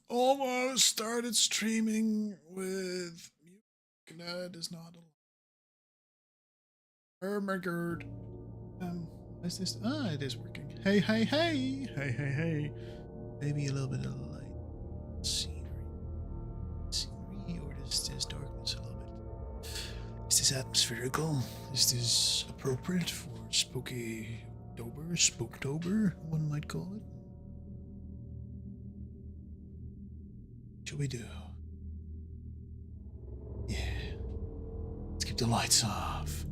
almost started streaming with music. That is not allowed. Oh my god. Is this? Ah, it is working. Hey, hey, hey, hey, hey, hey. Maybe a little bit of light scenery, or is this darkness a little bit? Is this atmospherical? Is this appropriate for spooky October, Spooktober, one might call it? What shall we do? Yeah. Let's keep the lights off.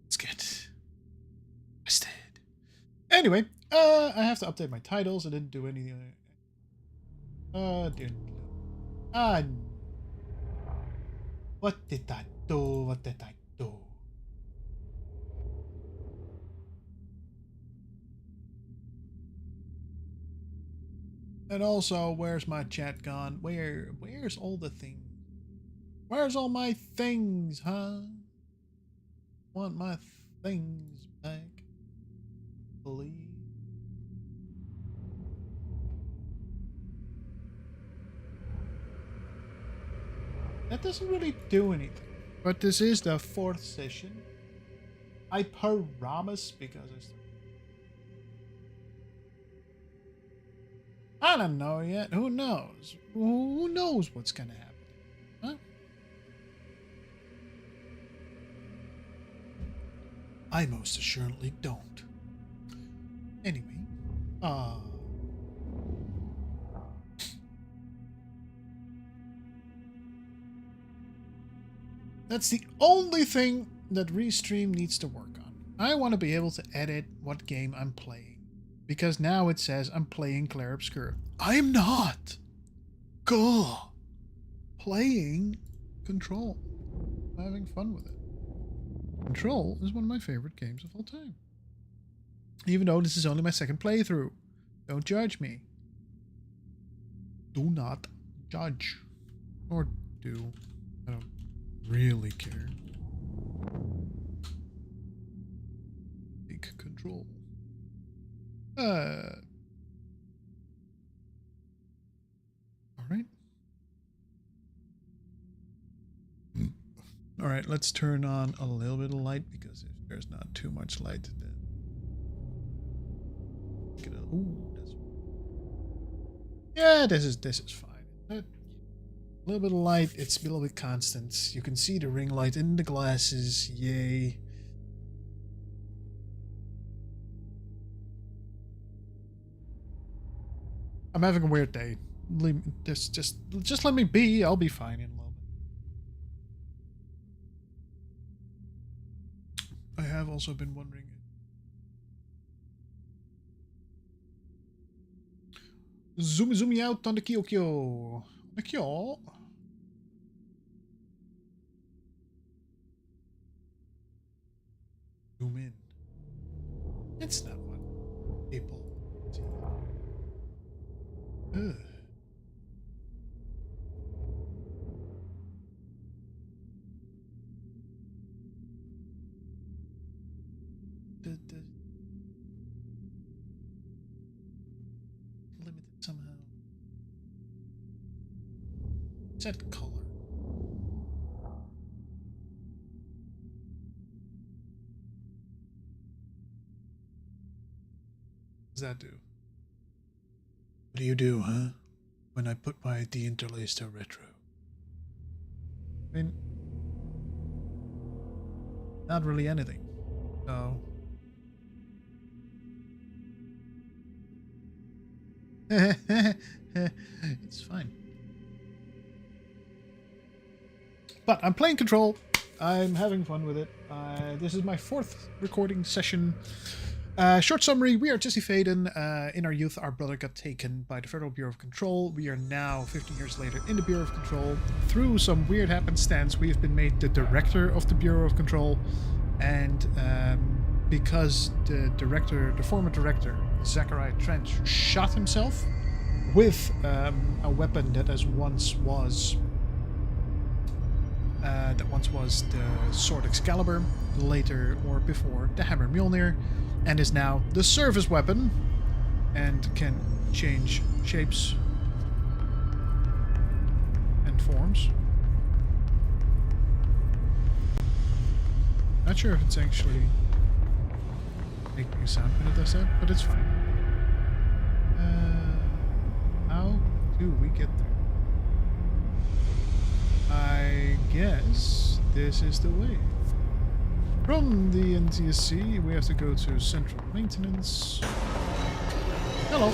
Let's get rested. Anyway, I have to update my titles. I didn't do anything. Dude. What did I do? What did I do? And also, where's my chat gone? Where's all the things? Where's all my things, huh? Want my things back, please. That doesn't really do anything. But this is the 4th session. I promise, because I don't know yet. Who knows? Who knows what's gonna happen? Huh? I most assuredly don't. Anyway, that's the only thing that Restream needs to work on. I want to be able to edit what game I'm playing. Because now it says I'm playing Clair Obscur. I'm not! Gah! Playing Control. I'm having fun with it. Control is one of my favorite games of all time. Even though this is only my 2nd playthrough. Don't judge me. Do not judge. Or do. I don't really care. Take Control. Alright. Alright, let's turn on a little bit of light, because if there's not too much light, then... Ooh, yeah, this is fine. A little bit of light, it's a little bit constant. You can see the ring light in the glasses, yay. I'm having a weird day. Just let me be. I'll be fine in a little bit. I have also been wondering. Zoom out on the Kyokyo. The Kyo. Zoom in. It's not what people see. Ugh. Limited somehow. Set color. What does that do? What do you do, huh? When I put my deinterlaced retro? I mean, not really anything. So. It's fine. But I'm playing Control. I'm having fun with it. This is my 4th recording session. Short summary, we are Jesse Faden. In our youth, our brother got taken by the Federal Bureau of Control. We are now, 15 years later, in the Bureau of Control. Through some weird happenstance, we have been made the director of the Bureau of Control. And because the former director, Zachariah Trench, shot himself with a weapon that once was the Sword Excalibur, later or before the Hammer Mjolnir, and is now the service weapon and can change shapes and forms. Not sure if it's actually making a sound when it does that, but it's fine. How do we get there? I guess this is the way. From the NTSC, we have to go to Central Maintenance. Hello.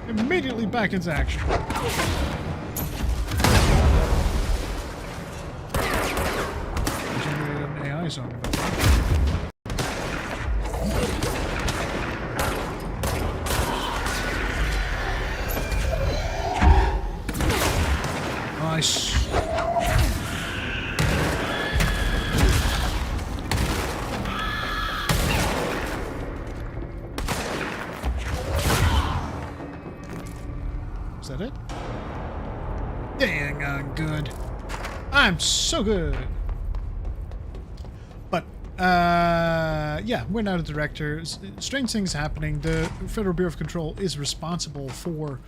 Immediately back into action. Generated an AI song about that. Nice. Is that it? Dang, I'm good. I'm so good. But, yeah, we're now the director. Strange things happening. The Federal Bureau of Control is responsible for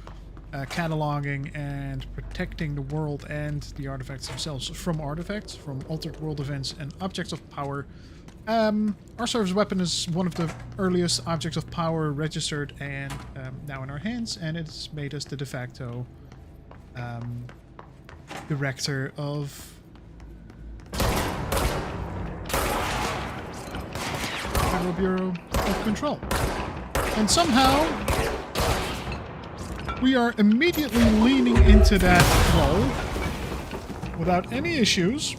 cataloging and protecting the world and the artifacts themselves from artifacts, from altered world events and objects of power. Our service weapon is one of the earliest objects of power registered and now in our hands, and it's made us the de facto director of Federal Bureau of Control. And somehow we are immediately leaning into that role without any issues,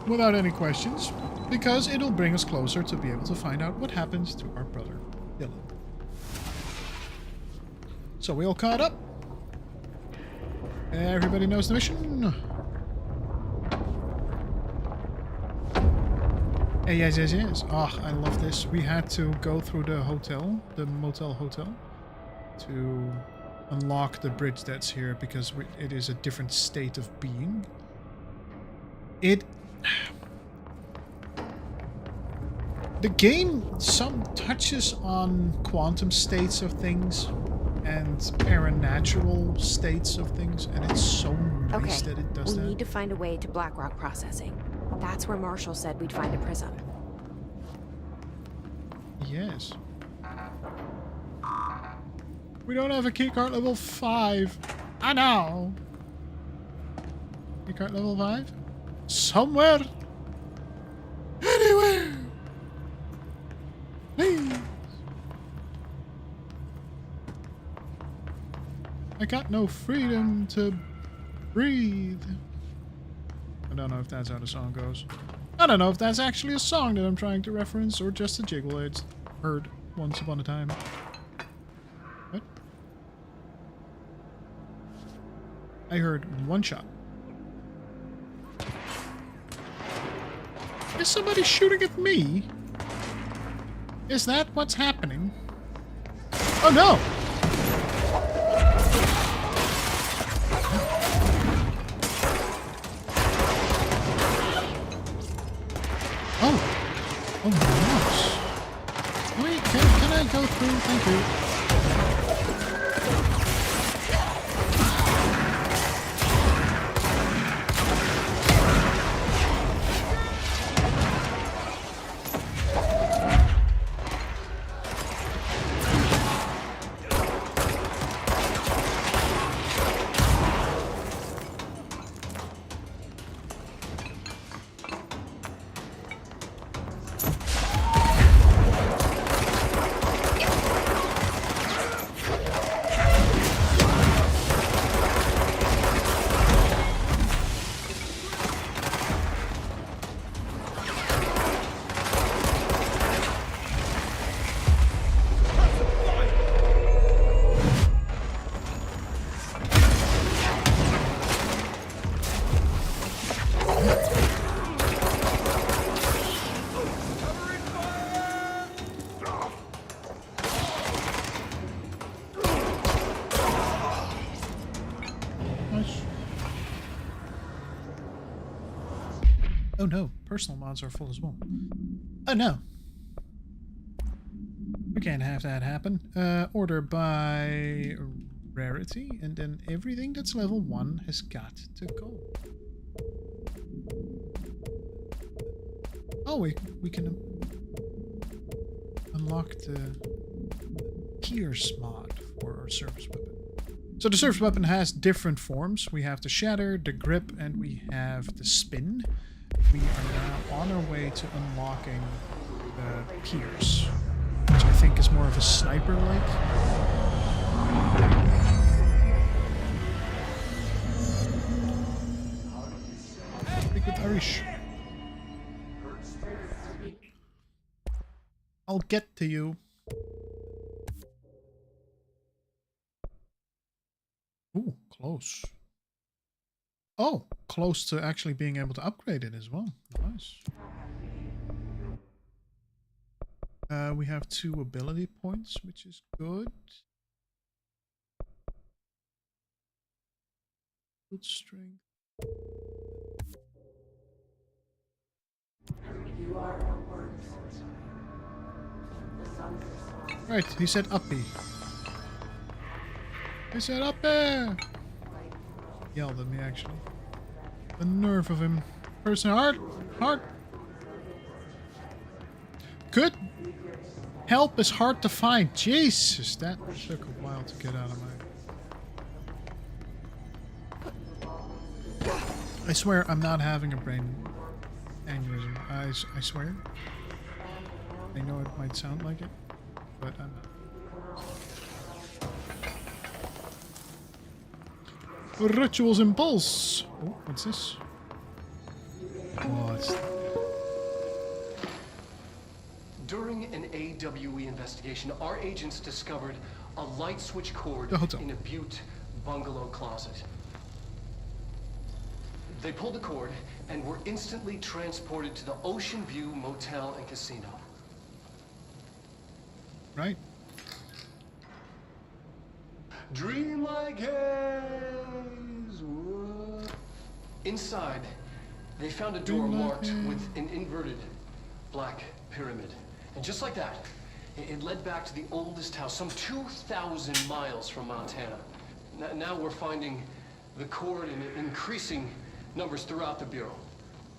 without any questions, because it'll bring us closer to be able to find out what happens to our brother, Dylan. So we all caught up. Everybody knows the mission. Hey, yes. Oh, I love this. We had to go through the hotel, the motel hotel, to unlock the bridge that's here because it is a different state of being. The game touches on quantum states of things and paranatural states of things, and it's so nice that it does that. We need to find a way to Blackrock processing. That's where Marshall said we'd find a prism. Yes. We don't have a keycard level 5. I know. Keycard level 5? Somewhere. Anywhere. Please. I got no freedom to breathe. I don't know if that's how the song goes. I don't know if that's actually a song that I'm trying to reference or just a jiggle I heard once upon a time. What? I heard one shot. Is somebody shooting at me? Is that what's happening? Oh no! Oh my gosh. Wait, can I go through? Thank you. Oh no, personal mods are full as well. Oh no. Can't have that happen. Order by rarity, and then everything that's level 1 has got to go. Oh, we can unlock the Pierce mod for our service weapon. So the service weapon has different forms. We have the Shatter, the Grip, and we have the Spin. We are now on our way to unlocking the Pierce, which I think is more of a sniper-like. Speak with Irish. I'll get to you. Ooh, close. Oh, close to actually being able to upgrade it as well. Nice. We have 2 ability points, which is good. Good strength. Right, he said uppy. He said up there! Yelled at me, actually. The nerve of him. Person, heart! Good! Help is hard to find. Jesus, that took a while to get out of my... I swear I'm not having a brain aneurysm. I swear. I know it might sound like it, but I'm not. Rituals Impulse. Oh, what's this? What? During an AWE investigation, our agents discovered a light switch cord in a Butte bungalow closet. They pulled the cord and were instantly transported to the Ocean View Motel and Casino. Right. Dream like haze. Inside, they found a door marked with an inverted black pyramid. And just like that, it led back to the oldest house, some 2,000 miles from Montana. Now we're finding the cord in increasing numbers throughout the Bureau.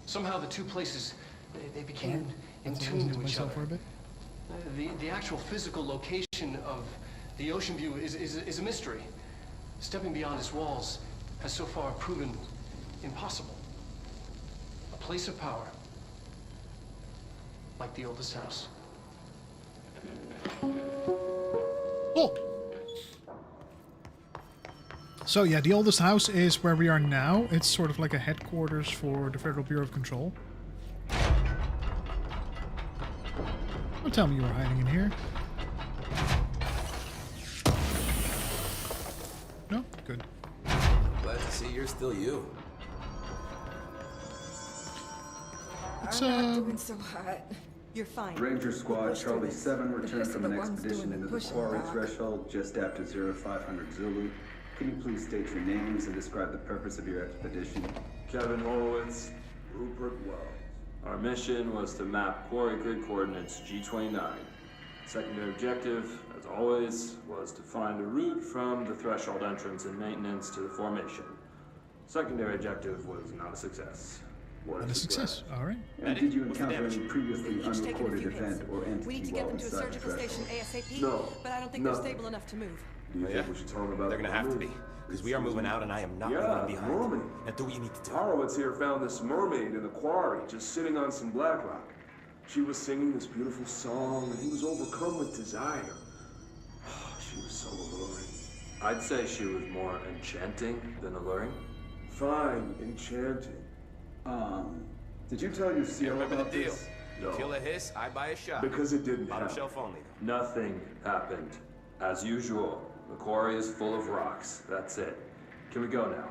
Somehow the two places, they became in tune to each other. The actual physical location of the Ocean View is a mystery. Stepping beyond its walls has so far proven impossible. A place of power, like the oldest house. Oh! So yeah, the oldest house is where we are now. It's sort of like a headquarters for the Federal Bureau of Control. Don't tell me you were hiding in here. No? Good. Glad to see you're still you. It's, I'm not doing so hot. You're fine. Ranger Squad Charlie 7 returned from an expedition into the quarry threshold just after 0500 Zulu. Can you please state your names and describe the purpose of your expedition? Kevin Horowitz, Rupert Wells. Our mission was to map quarry grid coordinates G29. Secondary objective, as always, was to find a route from the threshold entrance and maintenance to the formation. Secondary objective was not a success. Not a success. All right. And did you encounter any previously unrecorded event or entity We need to get while them to a inside the surgical threshold? station ASAP. No. But I don't think they're stable enough to move. Do you think we should tell them about They're gonna have to be, because we are moving out and I am not leaving them behind. mermaid. Now do what you need to do. Horowitz here found this mermaid in the quarry, just sitting on some black rock. She was singing this beautiful song, and he was overcome with desire. She was so alluring. I'd say she was more enchanting than alluring. Fine, enchanting. Did you tell your CEO Remember the about deal. this? You kill a hiss, I buy a shot. Because it didn't Bottom happen. shelf only. Nothing happened. As usual, the quarry is full of rocks. That's it. Can we go now?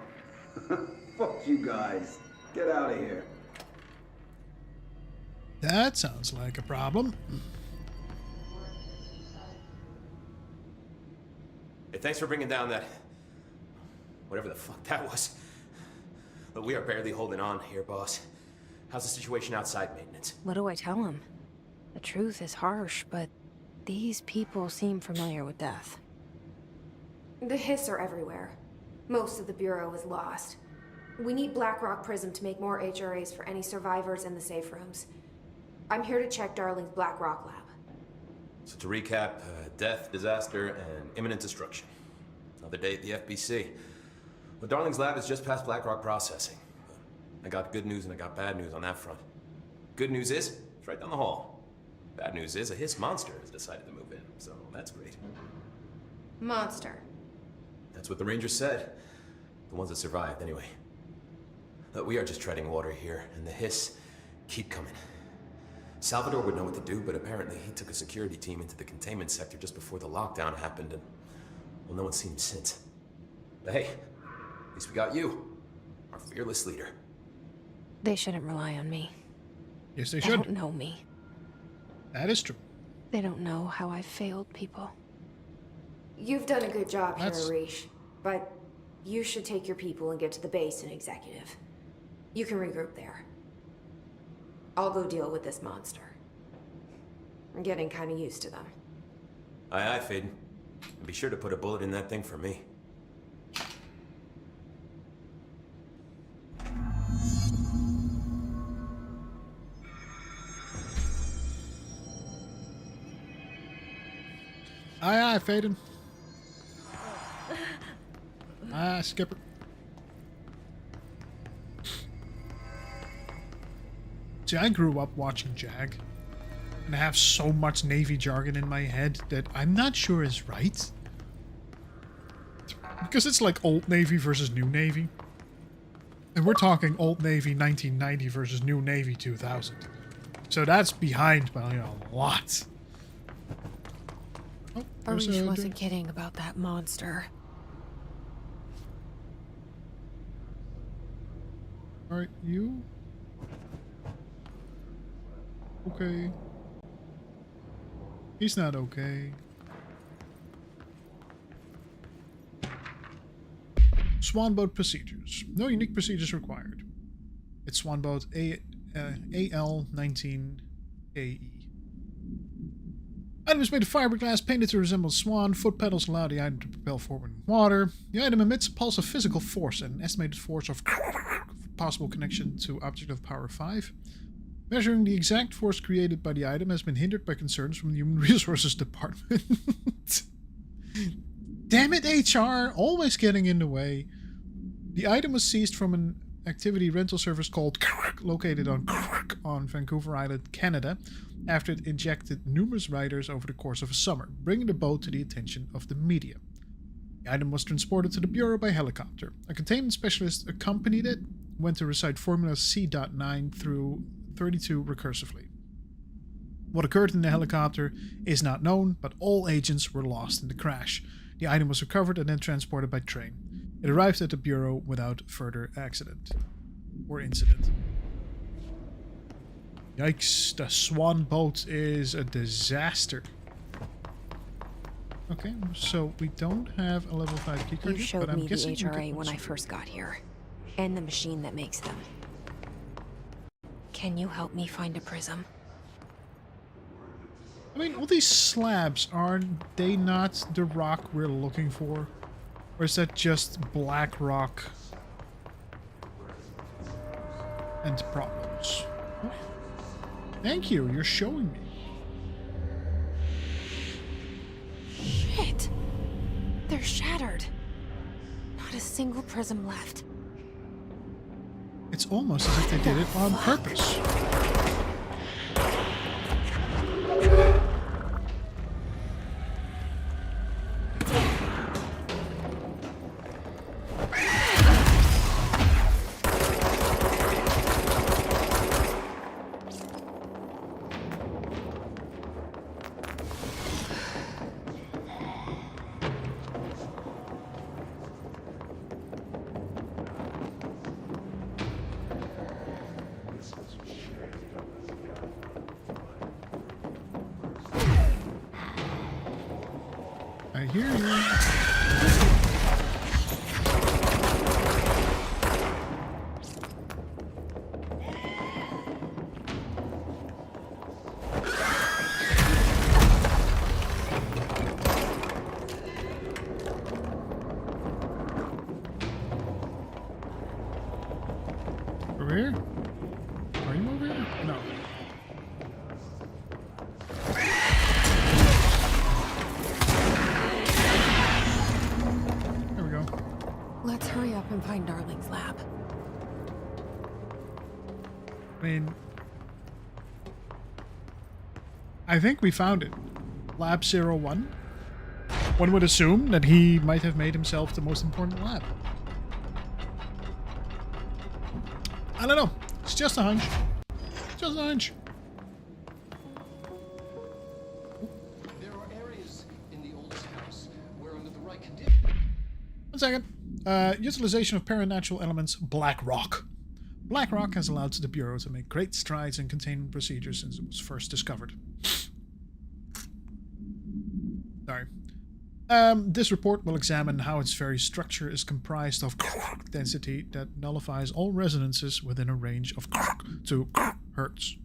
Fuck you guys. Get out of here. That sounds like a problem. Hey, thanks for bringing down that... whatever the fuck that was. But we are barely holding on here, boss. How's the situation outside maintenance? What do I tell him? The truth is harsh, but These people seem familiar with death. The hiss are everywhere. Most of the Bureau is lost. We need Blackrock Prism to make more HRAs for any survivors in the safe rooms. I'm here to check Darling's Blackrock lab. So to recap, death, disaster, and imminent destruction. Another day at the FBC. Well, Darling's lab is just past Blackrock processing. I got good news and I got bad news on that front. Good news is, it's right down the hall. Bad news is, a hiss monster has decided to move in, so that's great. Monster. That's what the Rangers said. The ones that survived, anyway. But we are just treading water here, and the hiss keep coming. Salvador would know what to do, but apparently he took a security team into the containment sector just before the lockdown happened, and, well, no one's seen him since. But hey, at least we got you, our fearless leader. They shouldn't rely on me. Yes, they They should. don't know me. That is true. They don't know how I've failed people. You've done a good job here, That's- Arish, but you should take your people and get to the base and executive. You can regroup there. I'll go deal with this monster. I'm getting kind of used to them. Aye, aye, Faden. And be sure to put a bullet in that thing for me. Aye, aye, Faden. Aye, Skipper. See, I grew up watching Jag, and I have so much Navy jargon in my head that I'm not sure is right. Because it's like Old Navy versus New Navy. And we're talking Old Navy 1990 versus New Navy 2000. So that's behind by a lot. Oh, there's Arish a wasn't kidding about that monster. Alright, you? Okay. He's not okay. Swan boat procedures. No unique procedures required. It's swan boat AL19AE. Item is made of fiberglass painted to resemble a swan. Foot pedals allow the item to propel forward in water. The item emits a pulse of physical force and an estimated force of possible connection to object of power 5. Measuring the exact force created by the item has been hindered by concerns from the Human Resources Department. Damn it, HR! Always getting in the way. The item was seized from an activity rental service called located on Vancouver Island, Canada, after it injected numerous riders over the course of a summer, bringing the boat to the attention of the media. The item was transported to the Bureau by helicopter. A containment specialist accompanied it, went to recite Formula C.9 through 32 recursively. What occurred in the helicopter is not known, but all agents were lost in the crash. The item was recovered and then transported by train. It arrived at the Bureau without further accident or incident. Yikes, the swan boat is a disaster. Okay, so we don't have a level 5 key card You yet, showed but I'm me the guessing we HRA can when I also- first got here. And the machine that makes them. Can you help me find a prism? I mean, all these slabs, are they not the rock we're looking for? Or is that just black rock and problems? Oh. Thank you, you're showing me. Shit! They're shattered. Not a single prism left. It's almost as if they did it on purpose. I hear you. Over here? Are you over here? No. There we go. Let's hurry up and find Darling's lab. I mean, I think we found it. Lab 01. One would assume that he might have made himself the most important lab. I don't know. It's just a hunch. Just a hunch. There are areas in the oldest house where, under the right conditions. 1 second. Utilization of paranatural elements, Black Rock. Black Rock has allowed the Bureau to make great strides in containment procedures since it was first discovered. Sorry. This report will examine how its very structure is comprised of density that nullifies all resonances within a range of 2 Hz.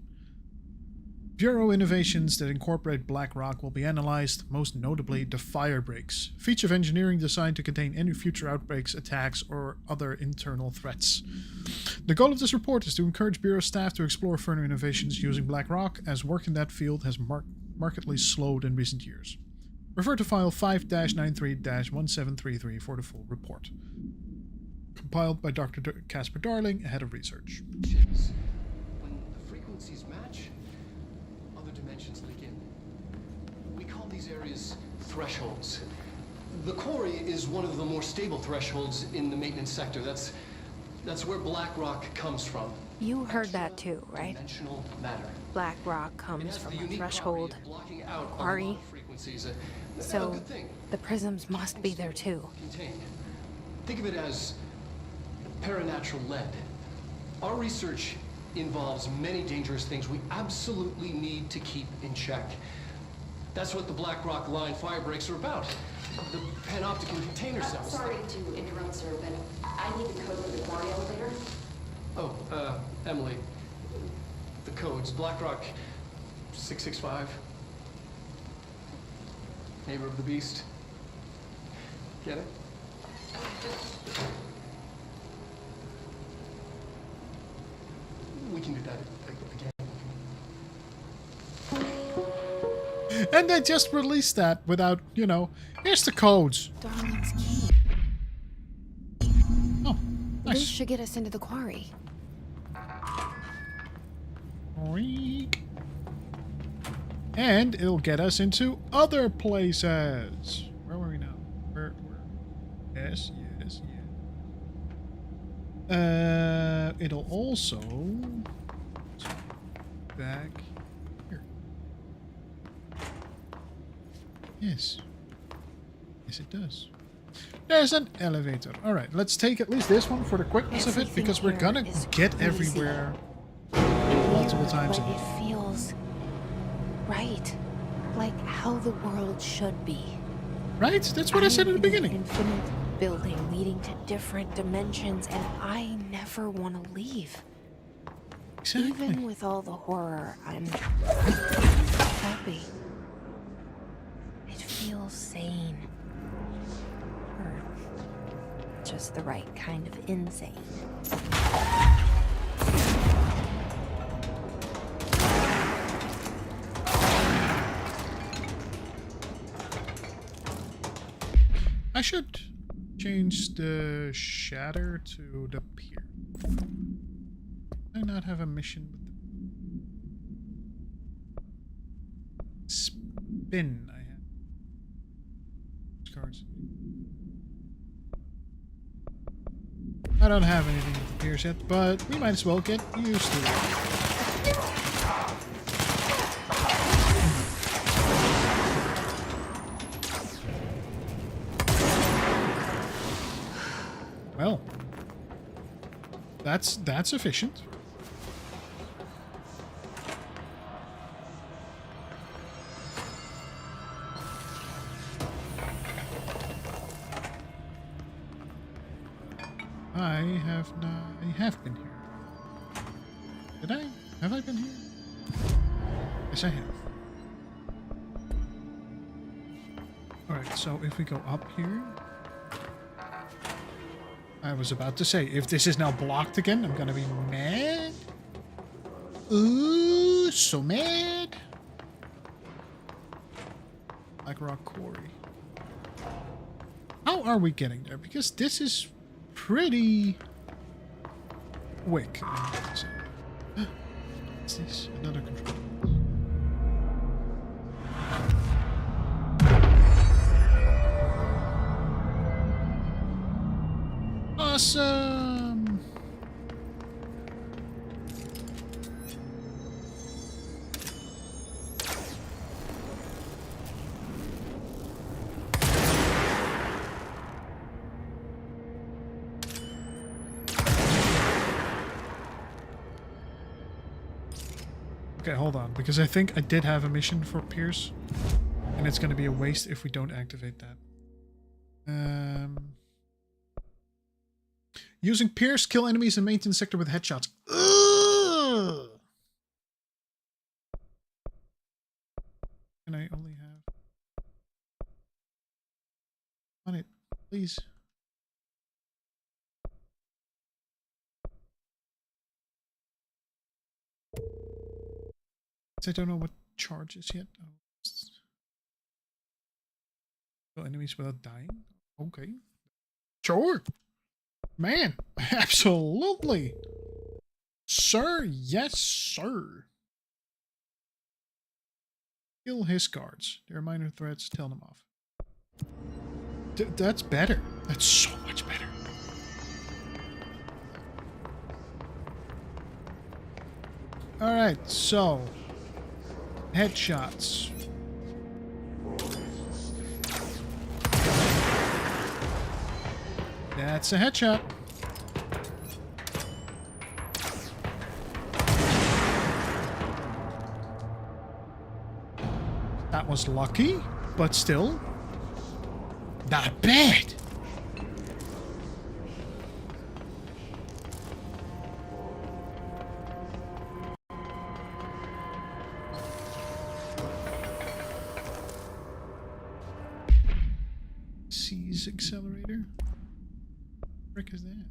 Bureau innovations that incorporate Black Rock will be analyzed, most notably the fire breaks, feat of engineering designed to contain any future outbreaks, attacks, or other internal threats. The goal of this report is to encourage Bureau staff to explore further innovations using Black Rock, as work in that field has markedly slowed in recent years. Refer to file 5-93-1733 for the full report. Compiled by Dr. Casper Darling, head of research. When the frequencies match, other dimensions leak in. We call these areas thresholds. The quarry is one of the more stable thresholds in the maintenance sector. That's where Black Rock comes from. You heard that too, right? Dimensional matter. Black Rock comes from a threshold quarry. So the prisms must be there too. Contained. Think of it as paranatural lead. Our research involves many dangerous things we absolutely need to keep in check. That's what the Black Rock line fire breaks are about. The panopticon container cells. Sorry to interrupt, sir, but I need the code for the quarry elevator. Oh, Emily. The codes. Black Rock 665. Neighbor of the Beast. Get it? We can do that again. And they just released that without, you know, here's the codes. Darling's key. Oh, nice. This should get us into the quarry. And it'll get us into other places. Where were we now? Where? Yes. It'll also back here. Yes. Yes, it does. There's an elevator. All right, let's take at least this one for the quickness of it, because we're gonna get everywhere multiple times. But it feels right, like how the world should be. Right? That's what I said at the beginning. Infinite building leading to different dimensions, and I never want to leave. Exactly. Even with all the horror, I'm happy. It feels sane. Or just the right kind of insane. I should change the shatter to the pier. Do I not have a mission with the spin I have? Cards. I don't have anything with the piers yet, but we might as well get used to it. Well, that's efficient. I have been here. Did I? Have I been here? Yes, I have. Alright, so if we go up here... I was about to say, if this is now blocked again, I'm gonna be mad. Ooh, so mad. Black Rock Quarry. How are we getting there? Because this is pretty quick. What's this? Another control. Awesome! Okay, hold on, because I think I did have a mission for Pierce, and it's going to be a waste if we don't activate that. Using Pierce, kill enemies in maintenance sector with headshots. Ugh! Can I only have... On it, please. I don't know what charges yet. Oh. Kill enemies without dying? Okay. Sure. Man, absolutely. Sir, yes, sir. Kill his guards. There are minor threats, tell them off. That's better. That's so much better. Alright, so... headshots. That's a headshot. That was lucky, but still not bad. Seize accelerator. What the frick is that?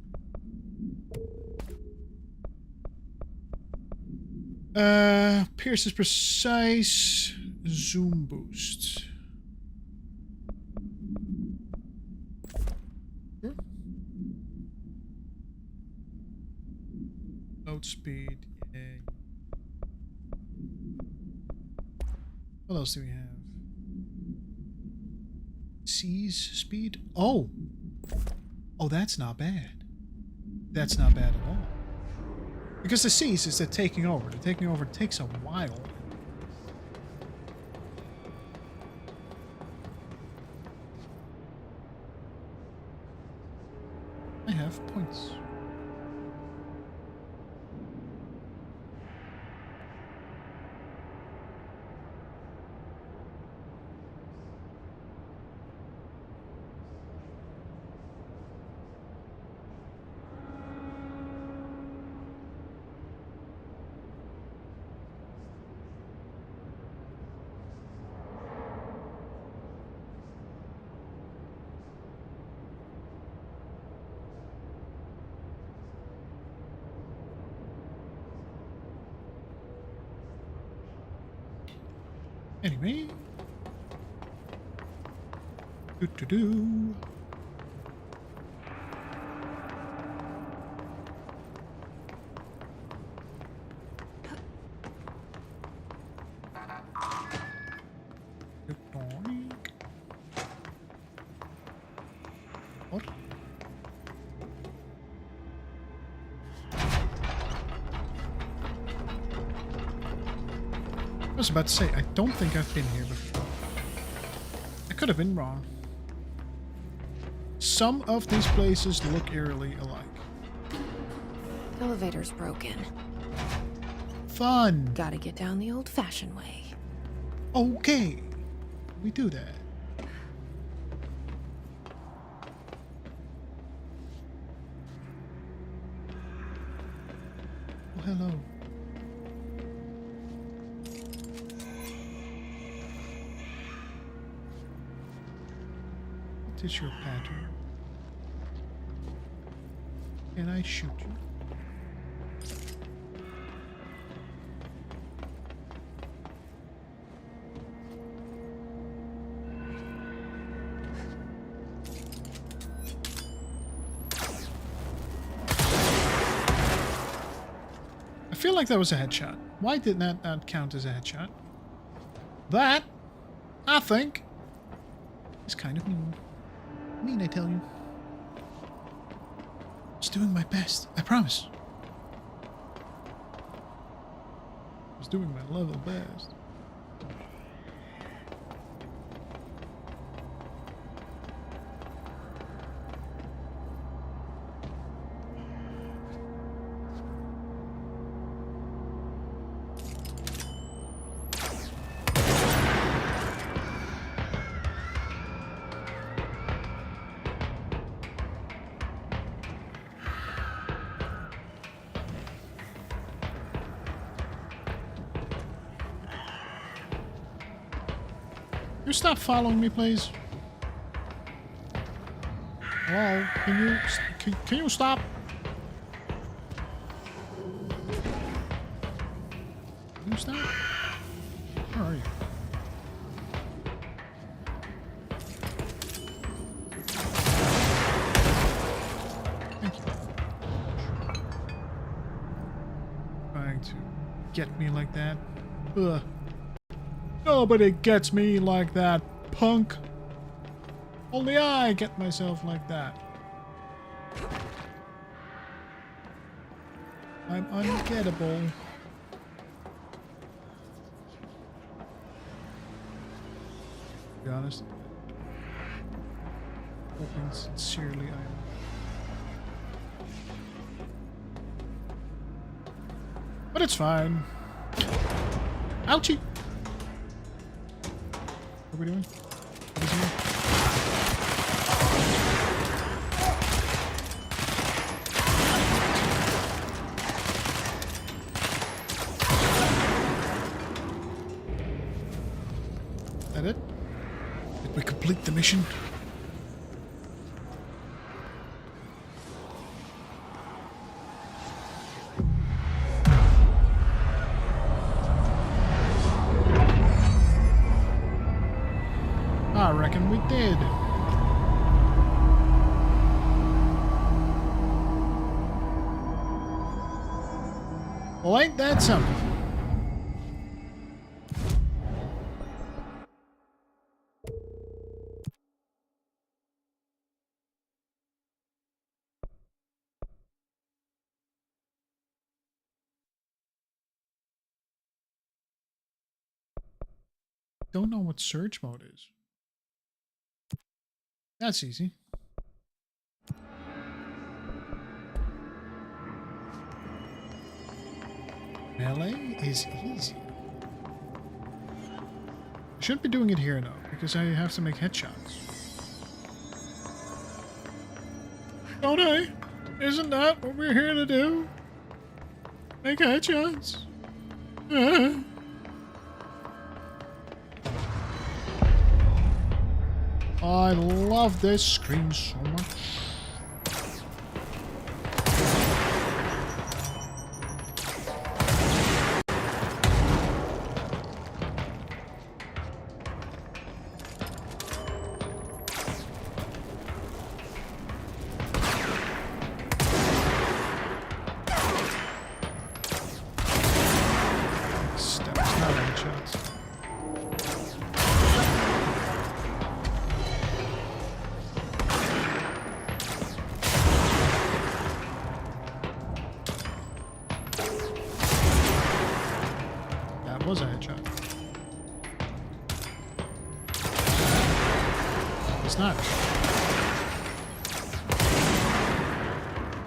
Pierce's precise zoom boost. Sure. Load speed. Yay. What else do we have? Seize speed? Oh! Oh, that's not bad. That's not bad at all. Because the seize is the taking over. The taking over takes a while. I have points. Anyway. Do. What? I was about to say, I don't think I've been here before. I could have been wrong. Some of these places look eerily alike. Elevator's broken. Fun! Gotta get down the old-fashioned way. Okay. We do that. Oh, hello. What is your pattern? Can I shoot you? I feel like that was a headshot. Why did that not count as a headshot? That, I think, is kind of mean. Mean, I tell you. I was doing my best. I promise. I was doing my level best. You stop following me, please. Hello? Can you stop? Can you stop? Where are you? Thank you. Trying to get me like that. Ugh. Nobody gets me like that, punk. Only I get myself like that. I'm ungettable. To be honest, hoping sincerely I am. But it's fine. Ouchie! What are we doing? What is he? Is that it? Did we complete the mission? I reckon we did. Well, ain't that something? Don't know what search mode is. That's easy. Melee is easy. I shouldn't be doing it here though, because I have to make headshots. Don't I? Isn't that what we're here to do? Make headshots. I love this screen so much. Steps, not headshots. Was a headshot. It's not.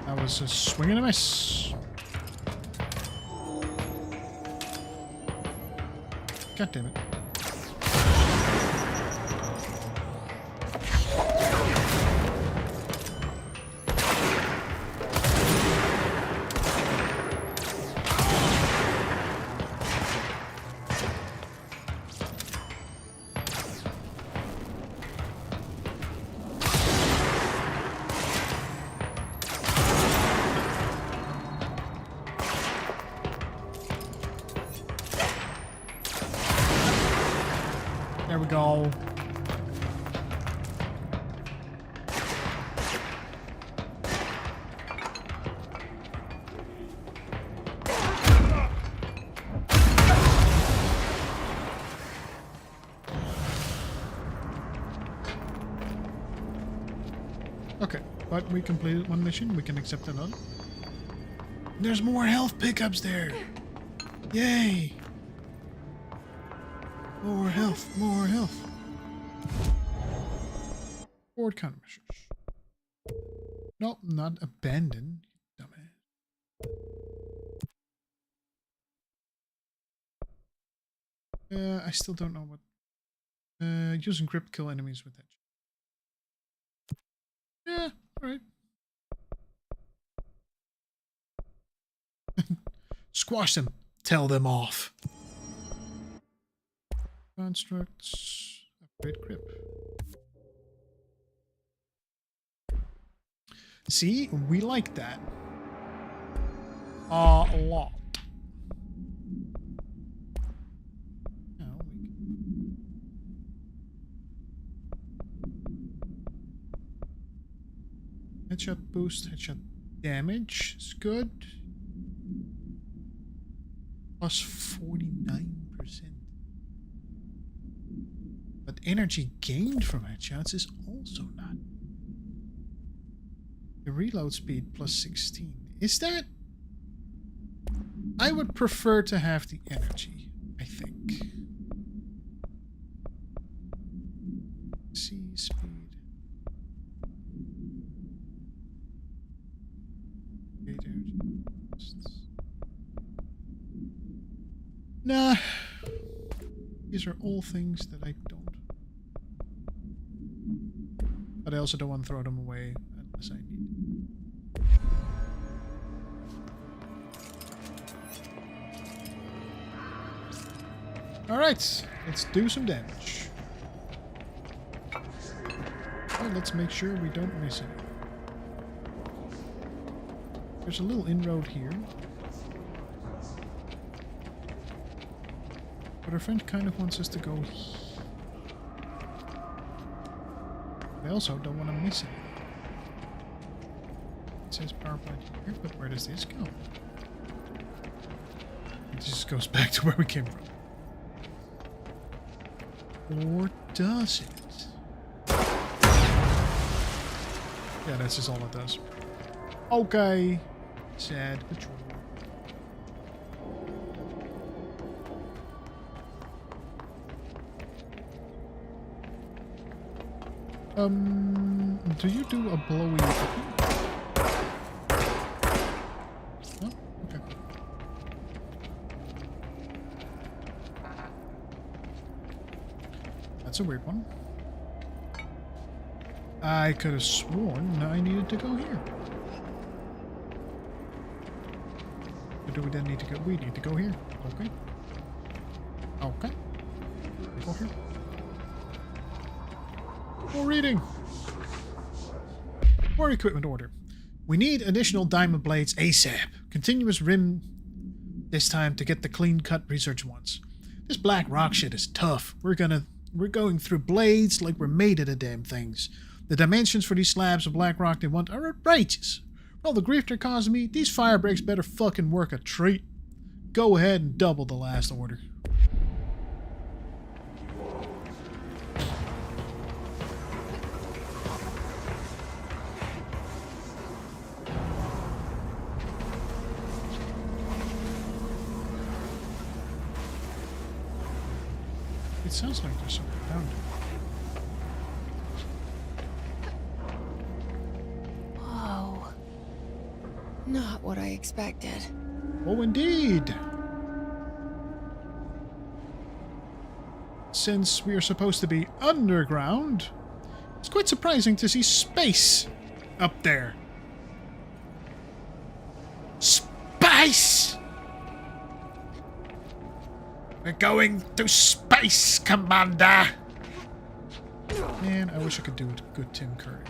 That was a swing and a miss. God damn it. go. Okay, but we completed one mission. We can accept another. There's more health pickups there. Yay! More health, more health. Forward countermeasures. Nope, not abandon. Dumbass. I still don't know what. Using grip kill enemies with edge. Yeah, alright. Squash them. Tell them off. Constructs. Upgrade grip. See? We like that. A lot. Now we can... Headshot boost, headshot damage is good. Plus 49%. But energy gained from headshots is also not. The reload speed plus 16. Is that... I would prefer to have the energy, I think. C speed. Nah. These are all things that I don't. But I also don't want to throw them away unless I need. Alright, let's do some damage. And let's make sure we don't miss it. There's a little inroad here. But our friend kind of wants us to go here. I also don't want to miss it. It says power plant here, but where does this go? It just goes back to where we came from. Or does it? Yeah, that's just all it does. Okay. Sad but true. Do you do a blowy? Oh, okay. That's a weird one. I could have sworn I needed to go here. Or do we then need to go? We need to go here. Okay. Okay. Go here. More reading. More equipment order. We need additional diamond blades ASAP. Continuous rim this time to get the clean cut research ones. This black rock shit is tough. We're going through blades like we're made of the damn things. The dimensions for these slabs of black rock they want are outrageous. Well, the grief they're causing me, these fire breaks better fucking work a treat. Go ahead and double the last order. It sounds like there's something down there. Whoa. Not what I expected. Oh, indeed. Since we are supposed to be underground, it's quite surprising to see space up there. Space! We're going to space, Commander! Man, I wish I could do a good Tim Curry.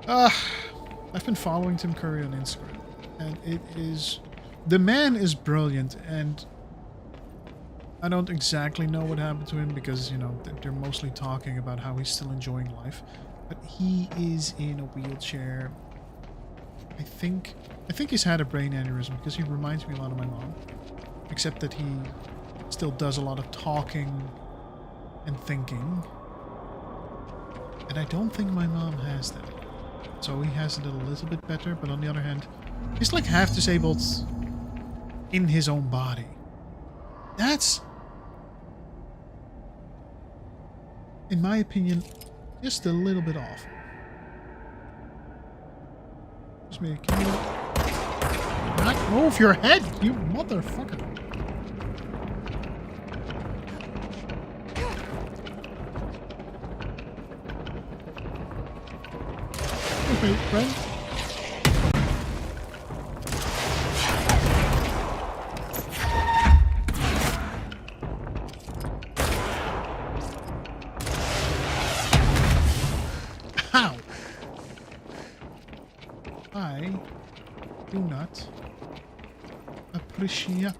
I've been following Tim Curry on Instagram, and it is The man is brilliant, and I don't exactly know what happened to him because, you know, they're mostly talking about how he's still enjoying life. But he is in a wheelchair. I think he's had a brain aneurysm because he reminds me a lot of my mom. Except that he still does a lot of talking and thinking. And I don't think my mom has that. So he has it a little bit better, but on the other hand, he's like half disabled in his own body. That's, in my opinion, just a little bit off. Just me, can you not move your head, you motherfucker? Okay, friend. How? I do not appreciate.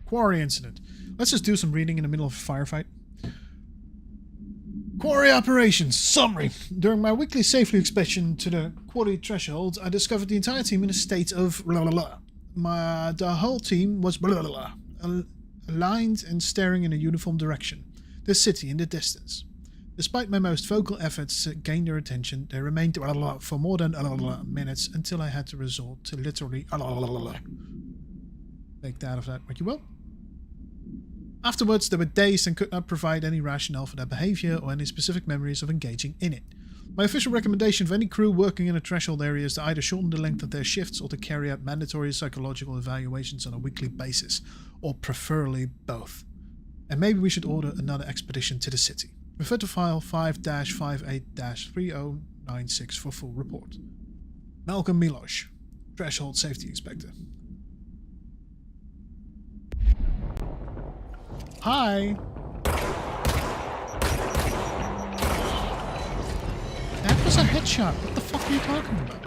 Quarry incident. Let's just do some reading in the middle of a firefight. Quarry operations. Summary. During my weekly safety inspection to the quarry threshold, I discovered the entire team in a state of blah blah blah. The whole team was blah blah blah, aligned and staring in a uniform direction. The city in the distance. Despite my most vocal efforts to gain their attention, they remained blah blah blah for more than blah blah minutes until I had to resort to literally blah blah blah. Make that of that what you will. Afterwards, they were dazed and could not provide any rationale for their behavior or any specific memories of engaging in it. My official recommendation for any crew working in a threshold area is to either shorten the length of their shifts or to carry out mandatory psychological evaluations on a weekly basis, or preferably both. And maybe we should order another expedition to the city. Refer to file 5-58-3096 for full report. Malcolm Milosh, Threshold Safety Inspector. Hi. That was a headshot. What the fuck are you talking about?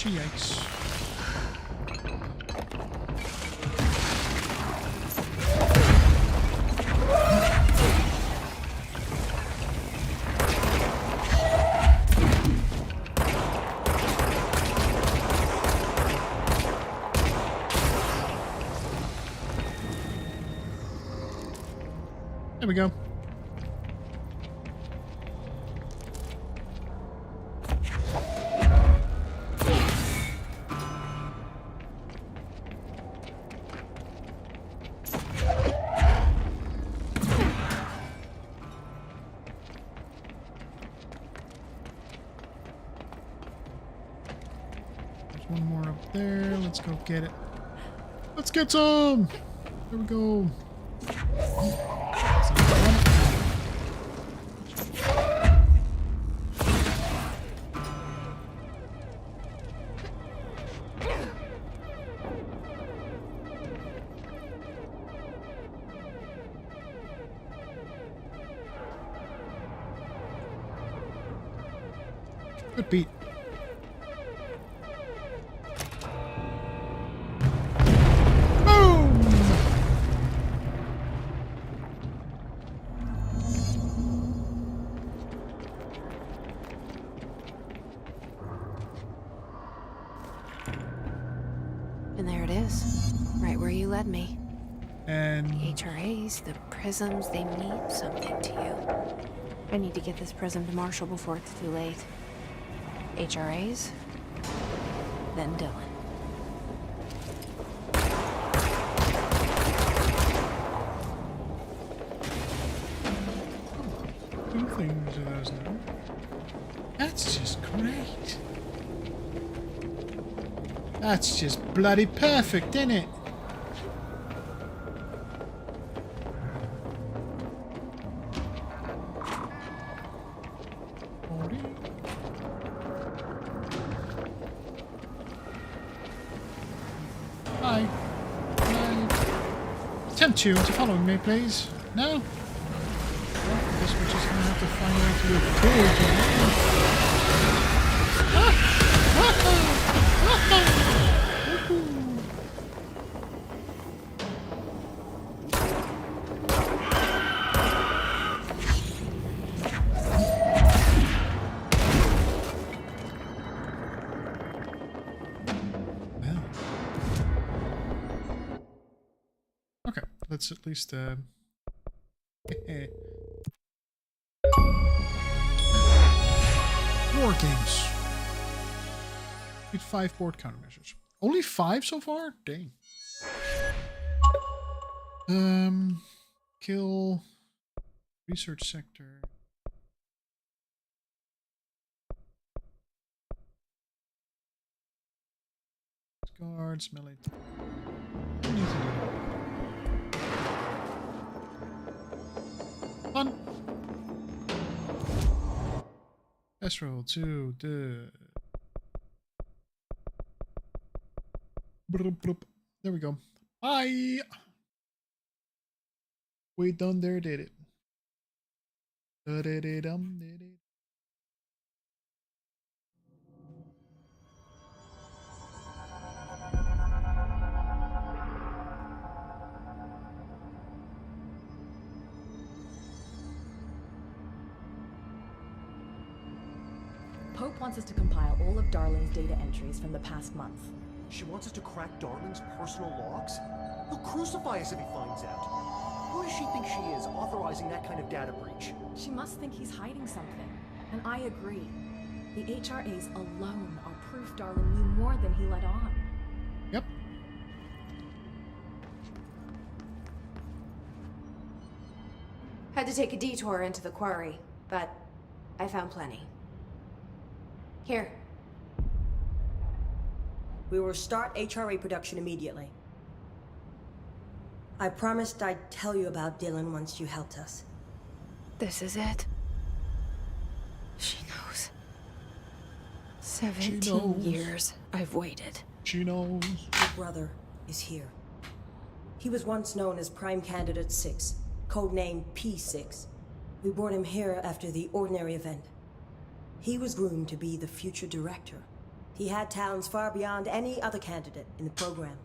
Yikes. There we go. One more up there. Let's go get it. Let's get some! There we go. Good beat. led me. And The HRAs, the prisms, they mean something to you. I need to get this prism to Marshall before it's too late. HRAs, then Dylan. two things of those now. That's just great. That's just bloody perfect, isn't it? Hi. Attempt to following me, please. No? Well, I guess we're just gonna have to find out to do Okay, let's at least War games. Need 5 board countermeasures. Only 5 so far? Dang. Kill research sector. Guards, melee. Fun. Best roll 2. There we go. Bye. We done there, did it. Did it. Pope wants us to compile all of Darling's data entries from the past month. She wants us to crack Darling's personal logs? He'll crucify us if he finds out. Who does she think she is, authorizing that kind of data breach? She must think he's hiding something. And I agree. The HRAs alone are proof Darling knew more than he let on. Yep. Had to take a detour into the quarry, but I found plenty. Here. We will start HRA production immediately. I promised I'd tell you about Dylan once you helped us. This is it. She knows. 17 years I've waited. She knows. Your brother is here. He was once known as Prime Candidate 6, codenamed P6. We brought him here after the Ordinary event. He was groomed to be the future director. He had talents far beyond any other candidate in the program.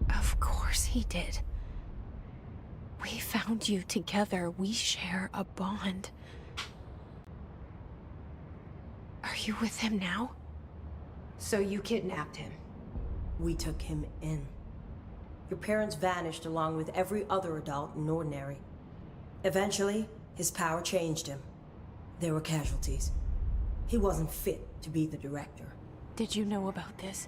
Of course he did. We found you together. We share a bond. Are you with him now? So you kidnapped him? We took him in. Your parents vanished along with every other adult in Ordinary. Eventually, his power changed him. There were casualties. He wasn't fit to be the director. Did you know about this?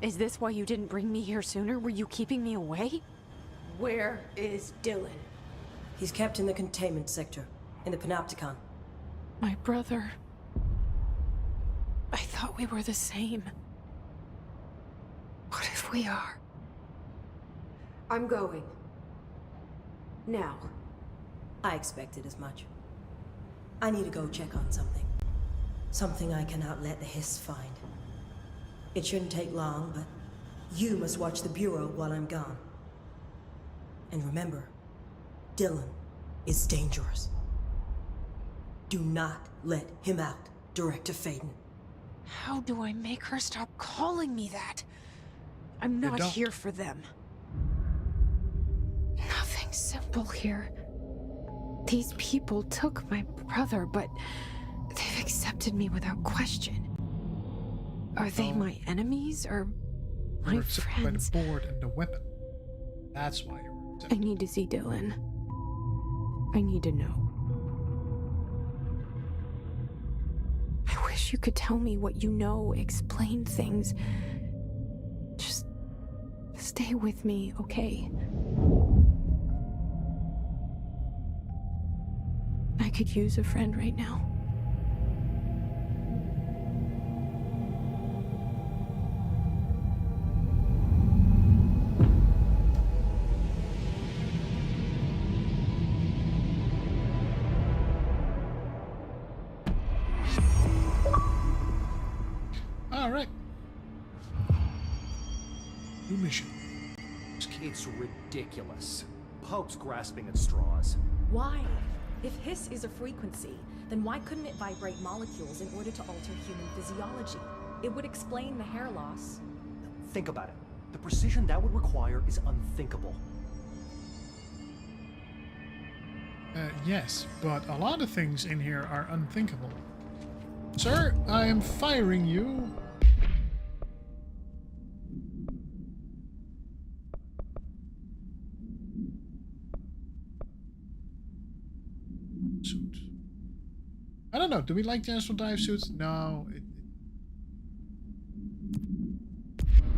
Is this why you didn't bring me here sooner? Were you keeping me away? Where is Dylan? He's kept in the containment sector, in the Panopticon. My brother. I thought we were the same. What if we are? I'm going. Now. I expected as much. I need to go check on something. Something I cannot let the Hiss find. It shouldn't take long, but you must watch the Bureau while I'm gone. And remember, Dylan is dangerous. Do not let him out, Director Faden. How do I make her stop calling me that? I'm not here for them. Nothing simple here. These people took my brother, but they've accepted me without question. Are they my enemies or my friends? By the board and the weapon. That's why you were I need to see Dylan. I need to know. I wish you could tell me what you know, explain things. Just stay with me, okay? I could use a friend right now. Alright. New mission. It's ridiculous. Pope's grasping at straws. Why? If hiss is a frequency, then why couldn't it vibrate molecules in order to alter human physiology? It would explain the hair loss. Think about it. The precision that would require is unthinkable. Yes, but a lot of things in here are unthinkable. Sir, I am firing you. Suit. I don't know. Do we like general dive suits? No.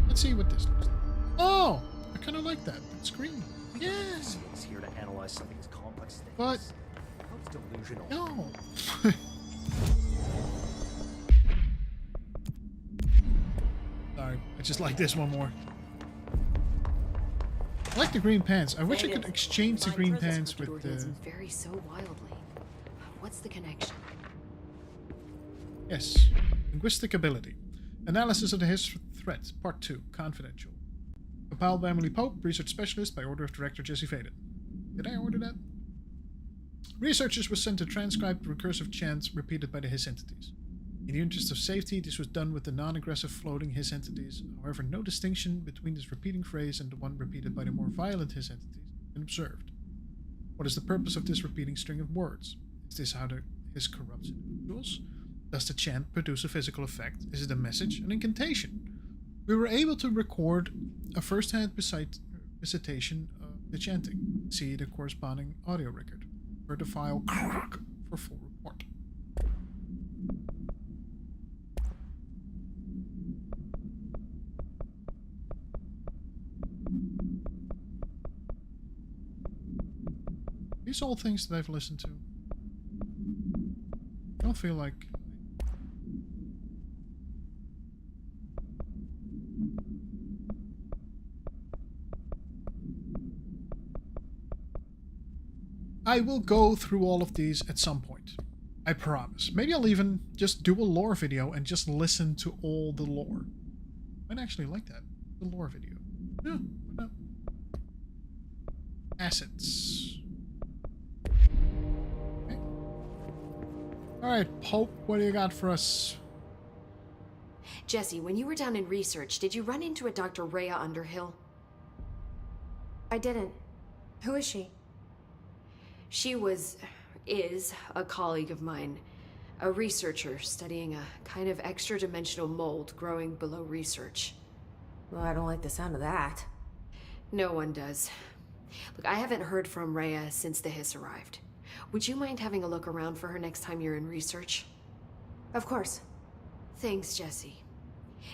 Let's see what this looks like. Oh! I kind of like that. That screen. Yes! He's here to analyze something as complex as things. But... Pope's delusional. No! Sorry. I just like this one more. I like the green pants. I wish I could exchange the green pants with the... Vary so wildly. What's the connection? Yes. Linguistic ability. Analysis of the history threat. Part 2. Confidential. Compiled by Emily Pope, research specialist by order of director Jesse Faden. Did I order that? Researchers were sent to transcribe the recursive chants repeated by the Hiss entities. In the interest of safety, this was done with the non-aggressive floating Hiss entities. However, no distinction between this repeating phrase and the one repeated by the more violent Hiss entities has been observed. What is the purpose of this repeating string of words? Is this how the Hiss corrupts individuals? Does the chant produce a physical effect? Is it a message? An incantation? We were able to record a first-hand recitation of the chanting. See the corresponding audio record. Refer to file for full report. These are all things that I've listened to. I don't feel like... I will go through all of these at some point. I promise. Maybe I'll even just do a lore video and just listen to all the lore. I'd actually like that. The lore video. Yeah, why not? Assets. Okay. Alright, Pope, what do you got for us? Jesse, when you were down in research, did you run into a Dr. Rhea Underhill? I didn't. Who is she? She is a colleague of mine, a researcher studying a kind of extra-dimensional mold growing below research. Well, I don't like the sound of that. No one does. Look, I haven't heard from Rhea since the Hiss arrived. Would you mind having a look around for her next time you're in research? Of course. Thanks, Jesse.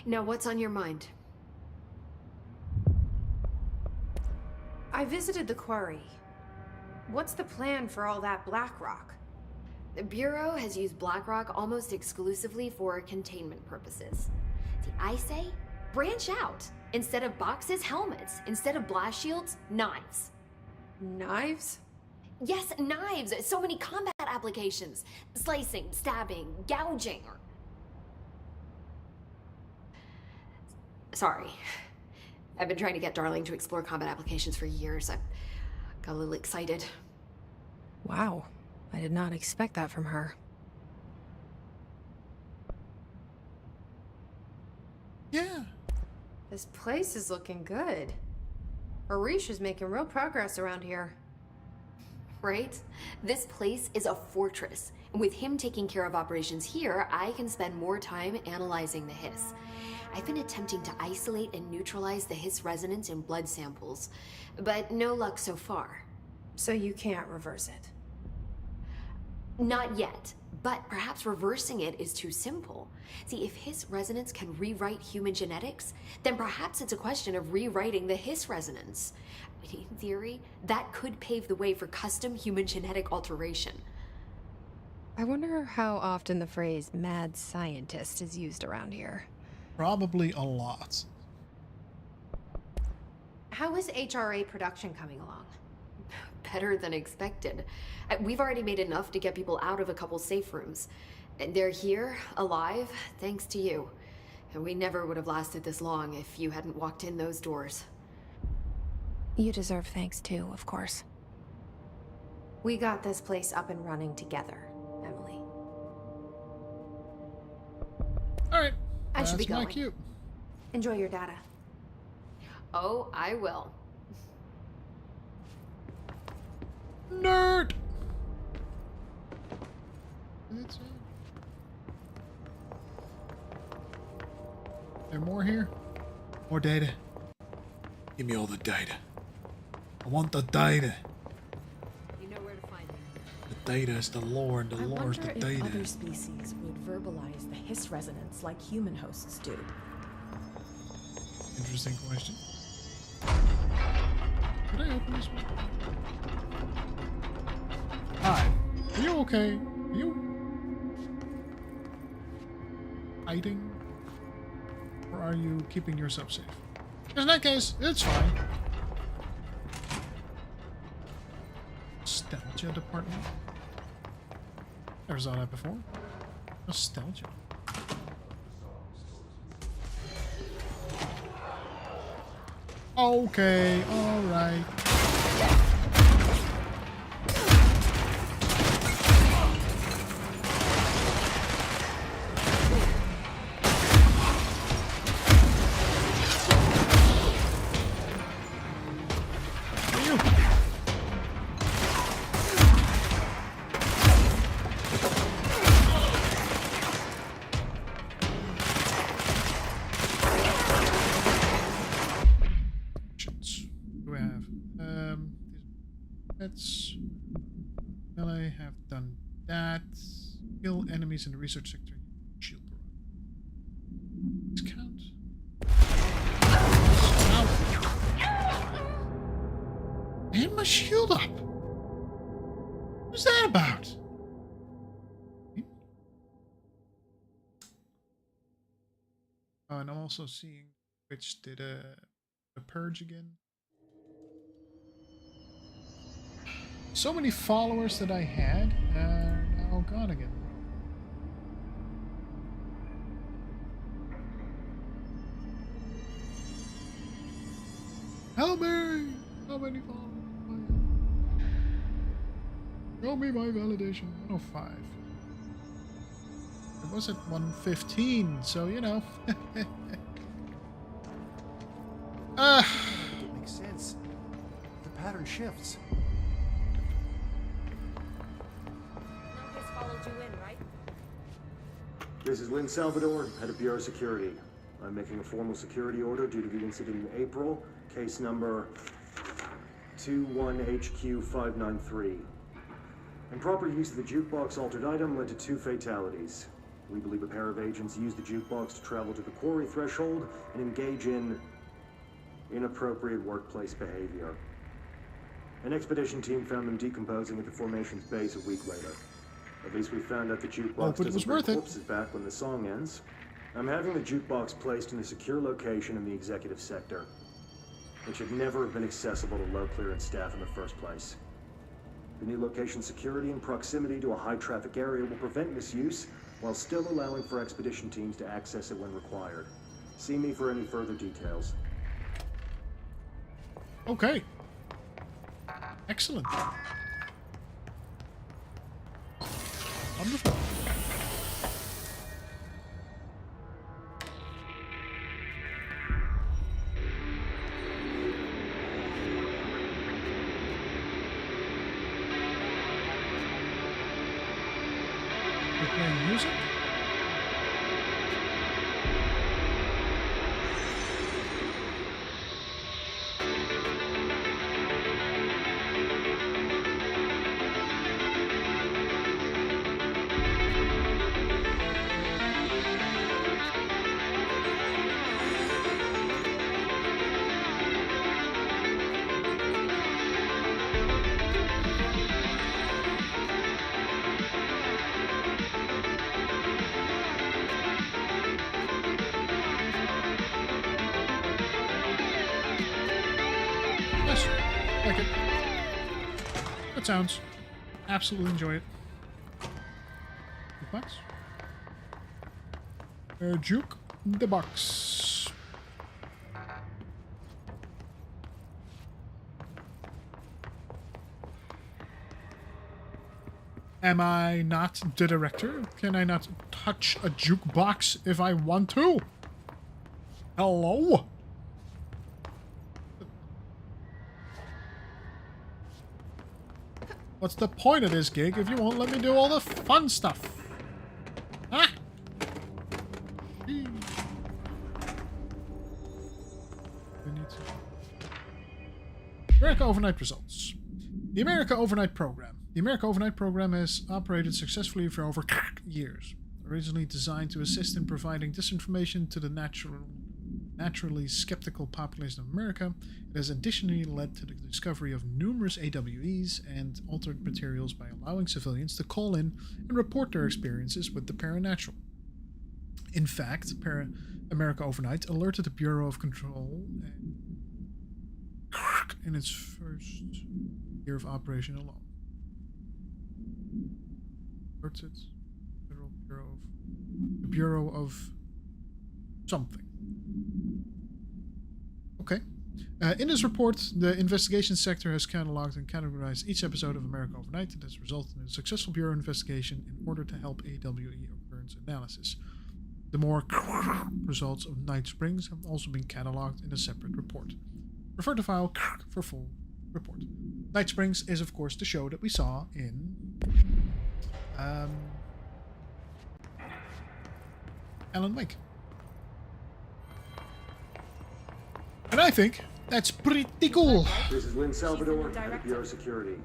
Now, what's on your mind? I visited the quarry. What's the plan for all that black rock? The Bureau has used black rock almost exclusively for containment purposes. See, I say, branch out. Instead of boxes, helmets. Instead of blast shields, knives. Knives? Yes, knives. So many combat applications. Slicing, stabbing, gouging, or... Sorry. I've been trying to get Darling to explore combat applications for years. I got a little excited. Wow. I did not expect that from her. Yeah. This place is looking good. Arish is making real progress around here. right? This place is a fortress. And with him taking care of operations here, I can spend more time analyzing the hiss. I've been attempting to isolate and neutralize the hiss resonance in blood samples, but no luck so far. So you can't reverse it? Not yet, but perhaps reversing it is too simple. See, if hiss resonance can rewrite human genetics, then perhaps it's a question of rewriting the hiss resonance. In theory, that could pave the way for custom human genetic alteration. I wonder how often the phrase mad scientist is used around here. Probably a lot. How is HRA production coming along? Better than expected. We've already made enough to get people out of a couple safe rooms. And they're here, alive, thanks to you. And we never would have lasted this long if you hadn't walked in those doors. You deserve thanks too, of course. We got this place up and running together, Emily. Alright. I should be That's my going. cue. Enjoy your data. Oh, I will. Nerd! It's there more here? More data? Give me all the data. I want the data. You know where to find me. The data is the lore, and the lore is the I wonder data. if other species would verbalize the hiss resonance like human hosts do. Interesting question. Could I open this one? Hi. Are you okay? Are you hiding? Or are you keeping yourself safe? In that case, it's fine. Nostalgia department. Never saw that before. Nostalgia. Okay, alright. Well, I have done that. Kill enemies in the research sector. Shield barrage. These count. Ow. And my shield up. What's that about? Oh, and I'm also seeing which did a purge again. So many followers that I had are now gone again. Help me! How many followers do I have? Show me my validation. 105. It was at 115, so you know. It makes sense. The pattern shifts. This is Lynn Salvador, head of Bureau Security. I'm making a formal security order due to the incident in April, case number 21HQ593. Improper use of the jukebox altered item led to 2 fatalities. We believe a pair of agents used the jukebox to travel to the quarry threshold and engage in inappropriate workplace behavior. An expedition team found them decomposing at the formation's base a week later. At least we found out the jukebox doesn't bring corpses back when the song ends. I'm having the jukebox placed in a secure location in the executive sector. It should never have been accessible to low clearance staff in the first place. The new location security and proximity to a high traffic area will prevent misuse while still allowing for expedition teams to access it when required. See me for any further details. Okay. Excellent. Wonderful. playing music? Yes, like it. Good sounds. Absolutely enjoy it. Box. Juke the box. Am I not the director? Can I not touch a jukebox if I want to? Hello? What's the point of this gig if you won't let me do all the fun stuff? Ah! America Overnight results. The America Overnight program. The America Overnight program has operated successfully for over years. Originally designed to assist in providing disinformation to the naturally skeptical population of America, it has additionally led to the discovery of numerous AWEs and altered materials by allowing civilians to call in and report their experiences with the paranatural. In fact, America Overnight alerted the Bureau of Control in its first year of operation alone. Alerted Federal Bureau of something. Okay. In this report, the investigation sector has cataloged and categorized each episode of America Overnight that has resulted in a successful Bureau investigation in order to help AWE occurrence analysis. The more results of Night Springs have also been cataloged in a separate report. Refer to file for full report. Night Springs is, of course, the show that we saw in Alan Wake. And I think that's pretty cool. This is Lynn Salvador, head of Bureau Security.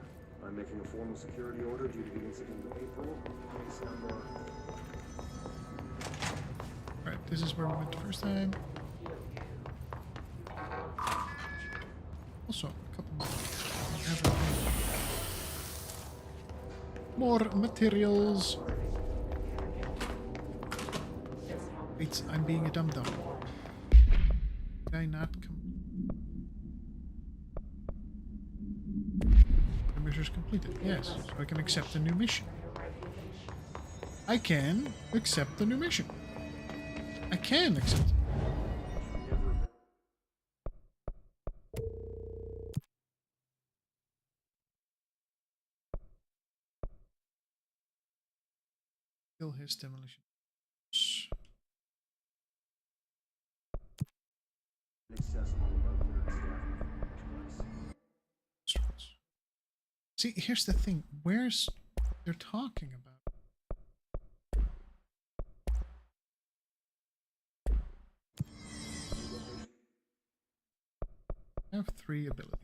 I'm making a formal security order due to the incident in April. Right, this is where we went the first time. Also, a couple more materials. Wait, I'm being a dum-dum. Did I not come? The mission is completed. Yes, so I can accept the new mission. I can accept the new mission. I can accept it. Kill his demolition. See, here's the thing. Where's they're talking about? I have 3 ability.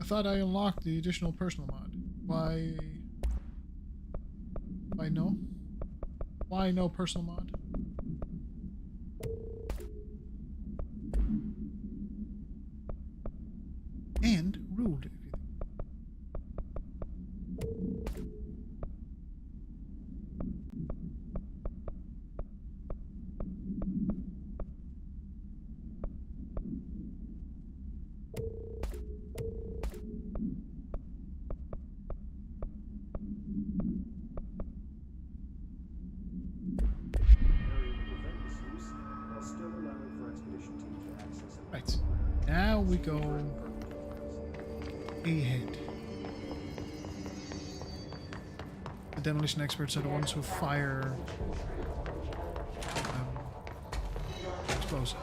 I thought I unlocked the additional personal mod. Why no? Why no personal mod? And rude, if you think. Right. Now we go ahead. The demolition experts are the ones who fire explosives.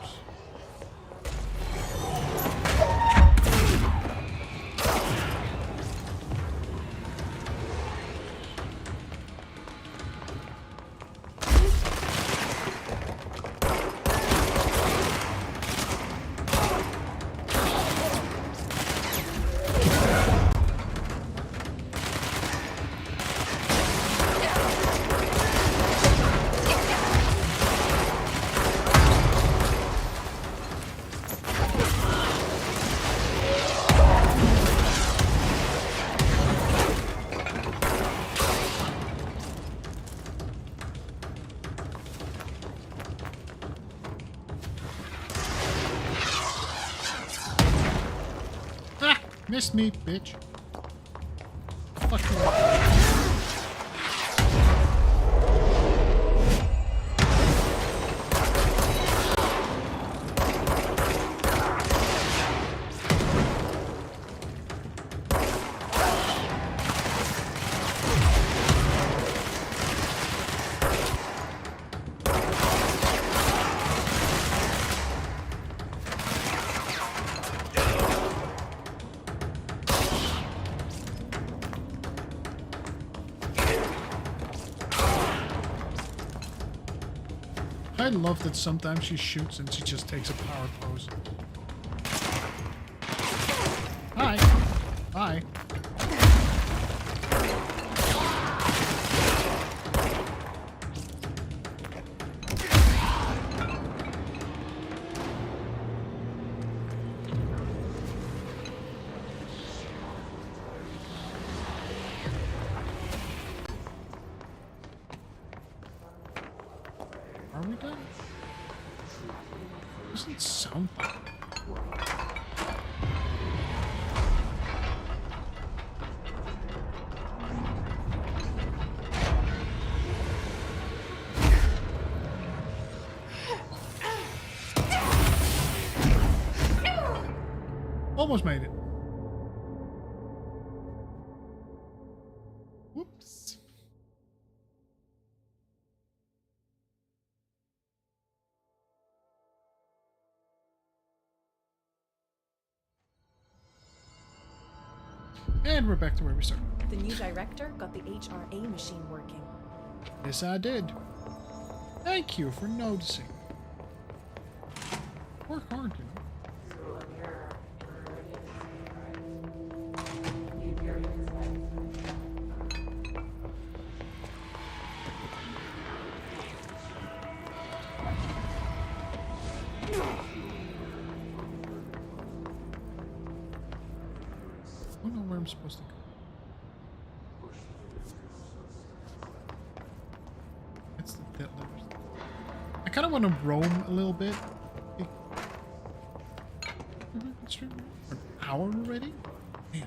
Missed me, bitch. Fuck you. I love that sometimes she shoots and she just takes a power pose. Hi. Bye. Are we done? Doesn't sound like it. Almost made it. Whoops. And we're back to where we started. The new director got the HRA machine working. Yes, I did. Thank you for noticing. Work hard, you know. I don't know where I'm supposed to go. That's the pit levers. I kind of want to roam a little bit. An hour already? Man.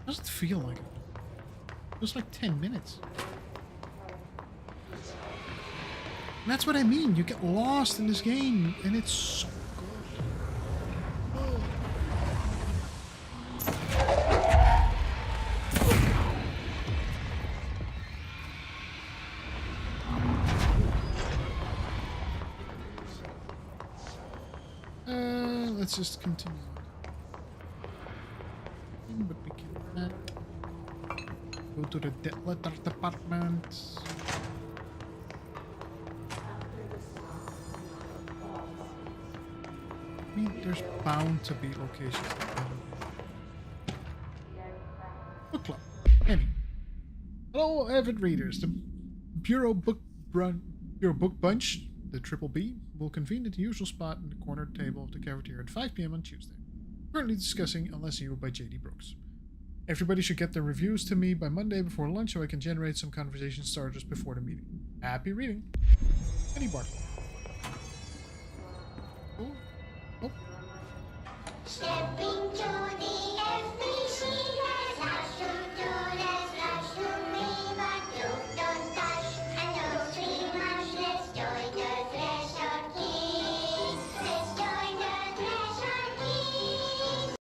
Doesn't feel like it. It was like 10 minutes. And that's what I mean. You get lost in this game, and it's so let's just continue on. But we cannot go to the debt letter department. I mean, there's bound to be locations. Book club. Penny. Hello, avid readers. The Bureau Book Bunch, the Triple B, will convene at the usual spot in the corner table of the cafeteria at 5 p.m. on Tuesday. Currently discussing Unless You by J.D. Brooks. Everybody should get their reviews to me by Monday before lunch so I can generate some conversation starters before the meeting. Happy reading. Penny Bartlett. Oh. Oh. Step into the FBC, there's lots to do, there's lots to read, but don't touch, and don't too much. Let's join the Threshold Kids. Let's join the Threshold Kids.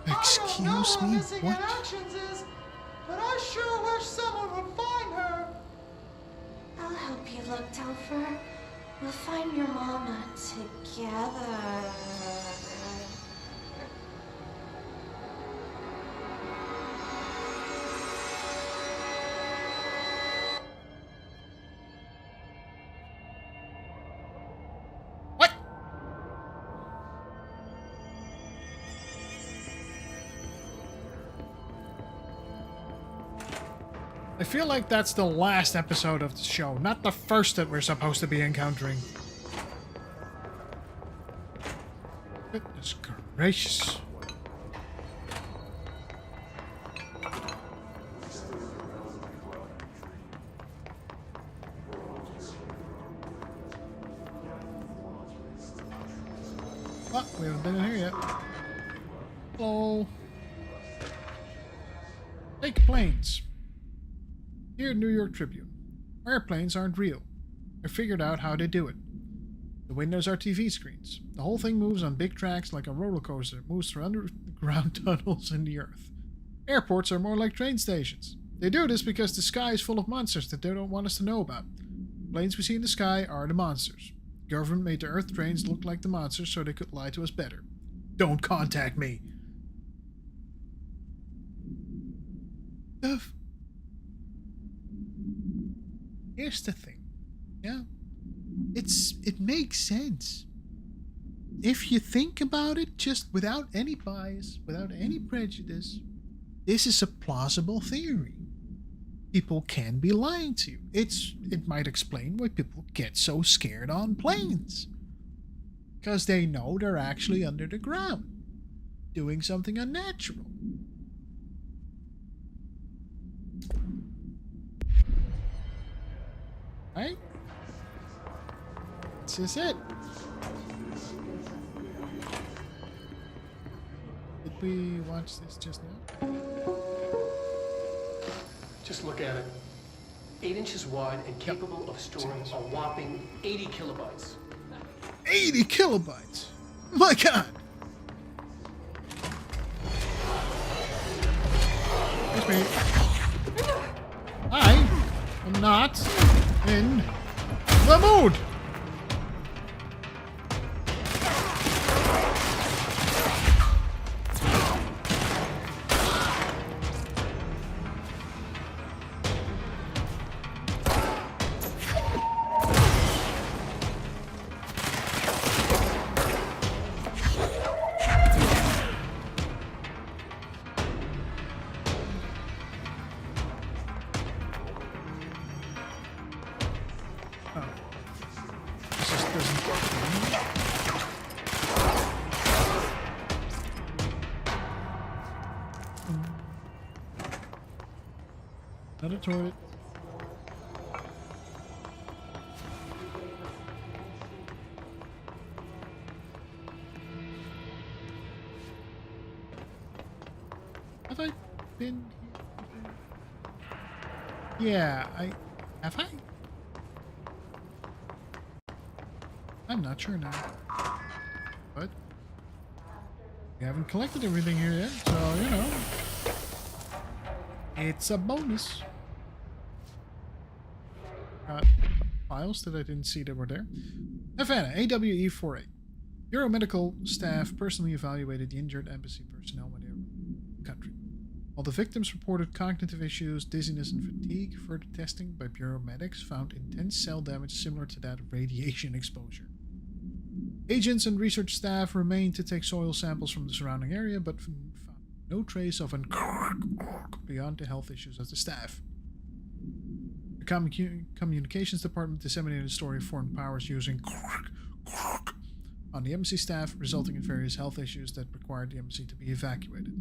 Excuse me, what? Actions is, but I sure wish someone would find her. I'll help you look, Telfer. We'll find your mama together. I feel like that's the last episode of the show, not the first that we're supposed to be encountering. Goodness gracious. Oh, we haven't been in here yet. Hello. Fake planes. Dear New York Tribune, airplanes aren't real. I figured out how they do it. The windows are TV screens. The whole thing moves on big tracks like a roller coaster. It moves through underground tunnels in the earth. Airports are more like train stations. They do this because the sky is full of monsters that they don't want us to know about. Planes we see in the sky are the monsters. The government made the earth trains look like the monsters so they could lie to us better. Don't contact me. Here's the thing, yeah? It makes sense. If you think about it, just without any bias, without any prejudice, this is a plausible theory. People can be lying to you. It might explain why people get so scared on planes. Because they know they're actually under the ground, doing something unnatural. Right? This is it. Did we watch this just now? Just look at it. 8 inches wide and capable of storing a whopping 80 kilobytes. 80 kilobytes? My God! Excuse me. I am not in the mood. Another turret. Have I been here? Yeah, have I? I'm not sure now. But we haven't collected everything here yet, so you know. It's a bonus. Got files that I didn't see that were there. Havana, AWE-48. Bureau medical staff personally evaluated the injured embassy personnel when they were in the country. While the victims reported cognitive issues, dizziness, and fatigue, further testing by Bureau medics found intense cell damage similar to that of radiation exposure. Agents and research staff remained to take soil samples from the surrounding area, but found no trace of an beyond the health issues of the staff. The communications department disseminated the story of foreign powers using on the embassy staff, resulting in various health issues that required the embassy to be evacuated.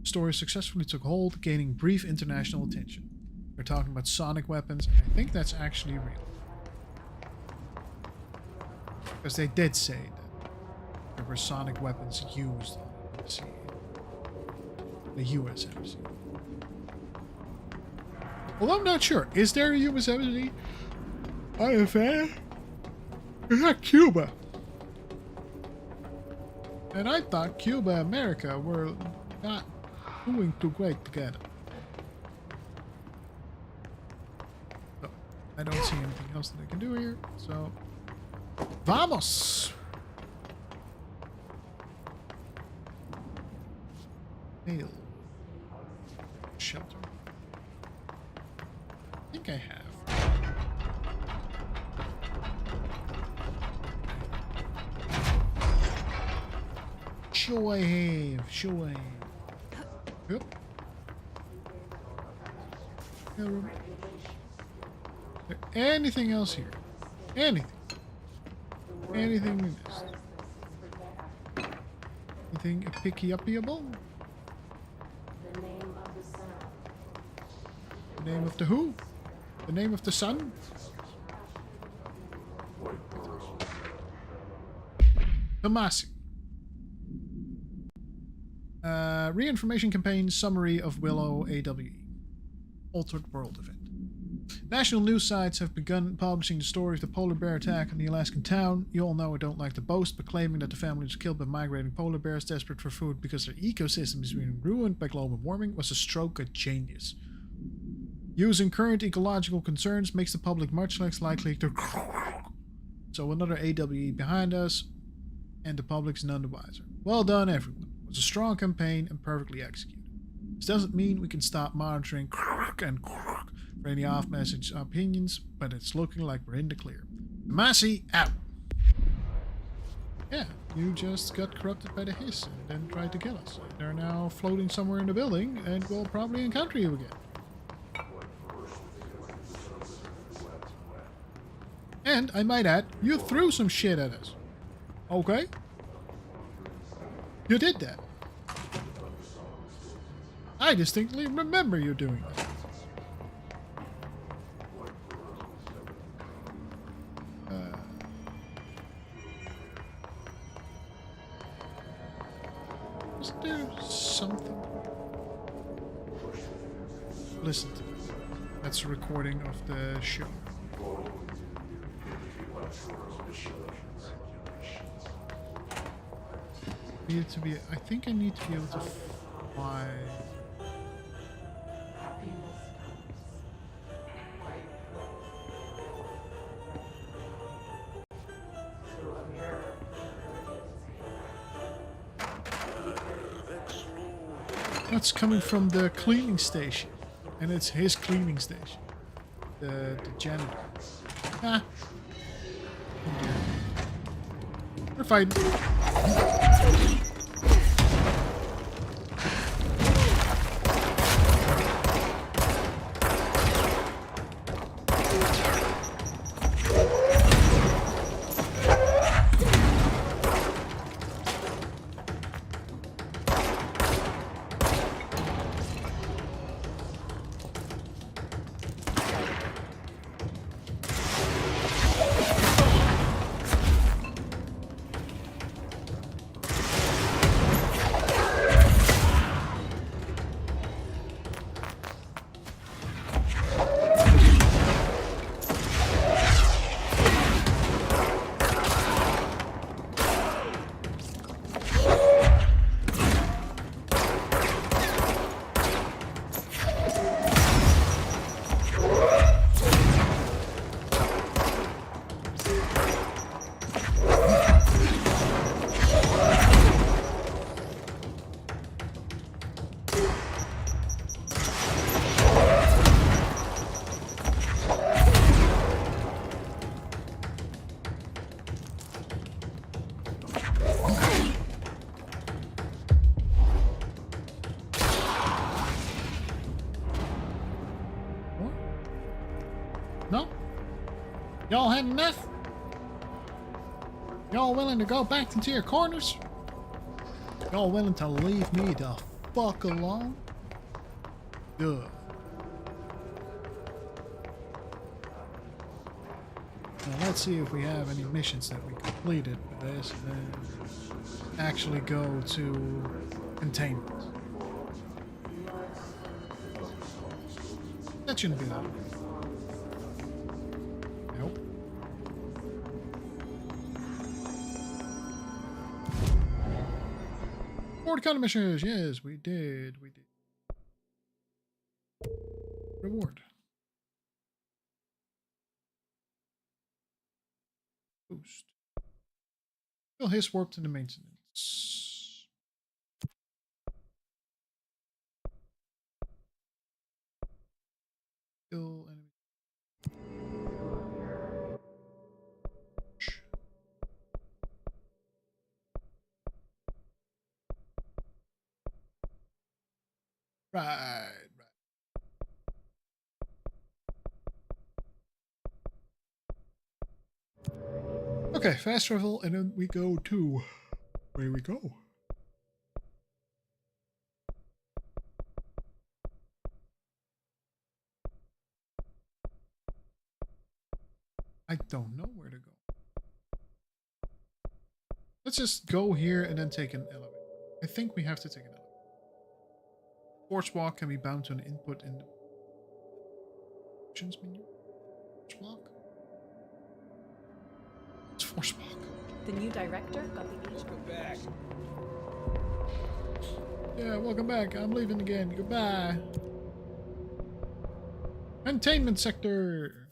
The story successfully took hold, gaining brief international attention. They're talking about sonic weapons, and I think that's actually real. Because they did say that there were sonic weapons used on the embassy. The U.S. embassy. Well, I'm not sure. Is there a U.S. embassy? IFA? Is that Cuba? And I thought Cuba and America were not doing too great together. So, I don't see anything else that I can do here, so vamos! Mail. Shelter. I think I have. Sure I have. Sure I have. Yep. Anything else here? Anything? Anything we missed? Anything picky-uppyable? The name of the who? The name of the sun? Tomasi. Reinformation campaign summary of Willow AWE. Altered World event. National news sites have begun publishing the story of the polar bear attack on the Alaskan town. You all know I don't like to boast, but claiming that the family was killed by migrating polar bears desperate for food because their ecosystem is being ruined by global warming was a stroke of genius. Using current ecological concerns makes the public much less likely to... So another AWE behind us, and the public's none the wiser. Well done, everyone. It was a strong campaign and perfectly executed. This doesn't mean we can stop monitoring and for any off-message opinions, but it's looking like we're in the clear. Tomasi, out! Yeah, you just got corrupted by the hiss and then tried to kill us. They're now floating somewhere in the building, and we'll probably encounter you again. And, I might add, you threw some shit at us. Okay? You did that. I distinctly remember you doing that. Is there something? Listen to this. That's a recording of the show. Need to be. I think I need to be able to fly. That's coming from the cleaning station, and it's his cleaning station. The janitor. Ah. We're fighting. No? Y'all had enough? Y'all willing to go back into your corners? Y'all willing to leave me the fuck alone? Good. Now let's see if we have any missions that we completed with this and then actually go to containment. That shouldn't be that hard. Nope. Board countermeasures. Yes, we did. We did. Reward. Boost. Kill his warp to the maintenance. Kill enemy. Right. Okay, fast travel, and then we go to where we go. I don't know where to go. Let's just go here and then take an elevator. I think we have to take an elevator. Force walk can be bound to an input in the options menu. Force walk? It's force walk. The new director got the age group back. Yeah, welcome back. I'm leaving again. Goodbye. Containment sector.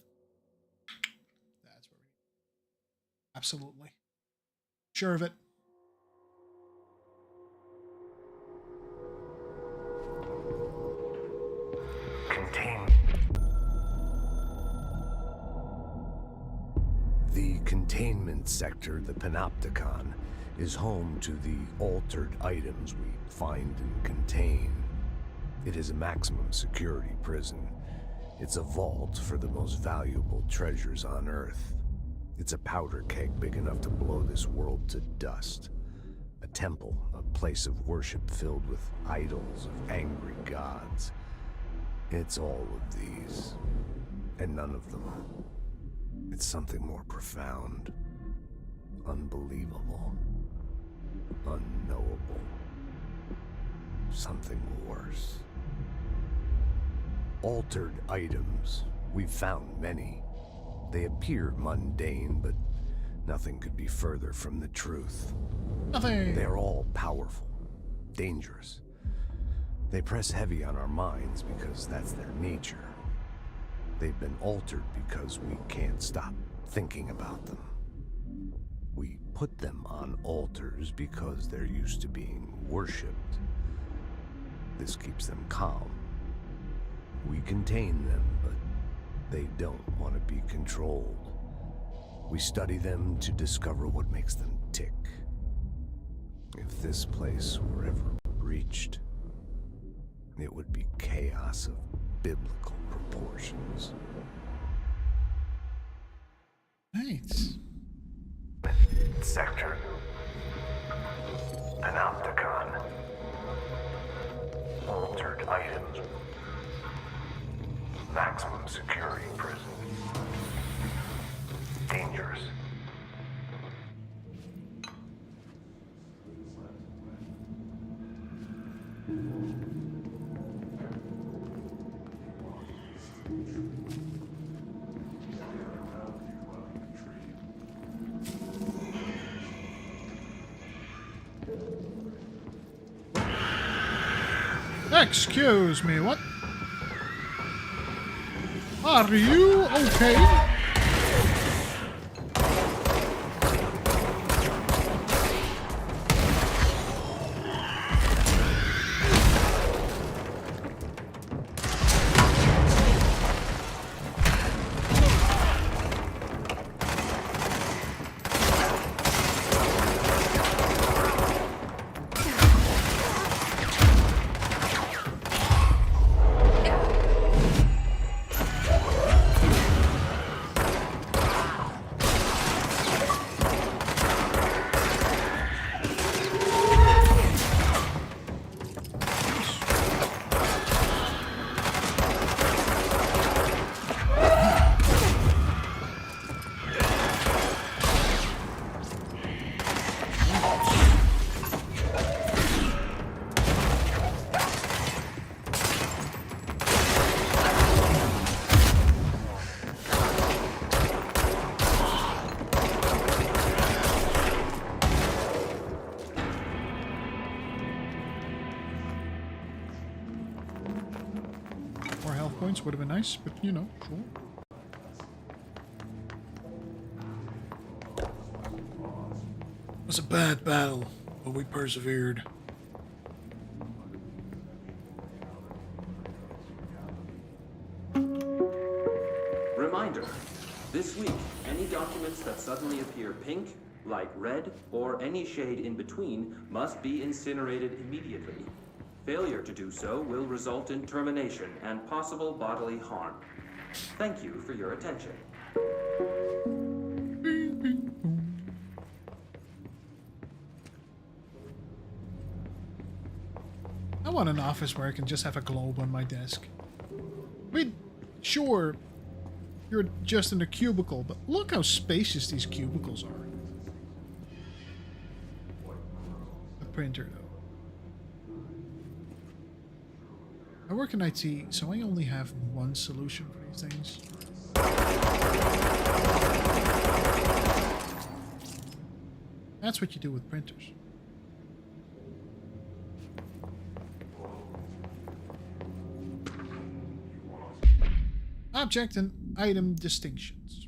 That's where we need. Absolutely. Sure of it. The containment sector, the Panopticon, is home to the altered items we find and contain. It is a maximum security prison. It's a vault for the most valuable treasures on Earth. It's a powder keg big enough to blow this world to dust. A temple, a place of worship filled with idols of angry gods. It's all of these, and none of them. It's something more profound, unbelievable, unknowable, something worse. Altered items. We've found many. They appear mundane, but nothing could be further from the truth. Nothing. They're all powerful, dangerous. They press heavy on our minds because that's their nature. They've been altered because we can't stop thinking about them. We put them on altars because they're used to being worshipped. This keeps them calm. We contain them, but they don't want to be controlled. We study them to discover what makes them tick. If this place were ever breached, it would be chaos of biblical proportions. Right. Sector Panopticon. Altered items. Maximum security prison. Dangerous. Excuse me, what? Are you okay? save points would have been nice, but you know, sure. It was a bad battle, but we persevered. Reminder, this week, any documents that suddenly appear pink, light red, or any shade in between must be incinerated immediately. Failure to do so will result in termination and possible bodily harm. Thank you for your attention. I want an office where I can just have a globe on my desk. I mean, sure, you're just in a cubicle, but look how spacious these cubicles are. A printer, though. I work in IT, so I only have one solution for these things. That's what you do with printers. Object and item distinctions.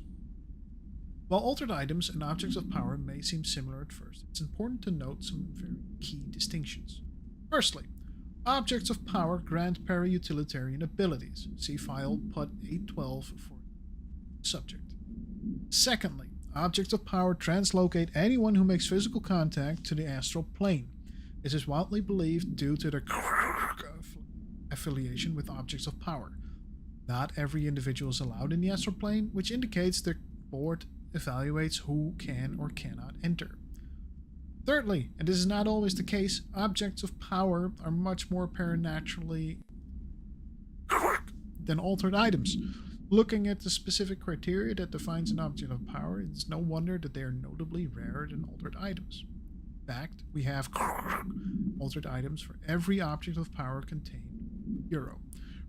While altered items and objects of power may seem similar at first, it's important to note some very key distinctions. Firstly, objects of power grant para-utilitarian abilities. See file PUT 812 for subject. Secondly, objects of power translocate anyone who makes physical contact to the astral plane. This is widely believed due to their affiliation with objects of power. Not every individual is allowed in the astral plane, which indicates the board evaluates who can or cannot enter. Thirdly, and this is not always the case, objects of power are much more paranormally than altered items. Looking at the specific criteria that defines an object of power, it's no wonder that they are notably rarer than altered items. In fact, we have altered items for every object of power contained Bureau.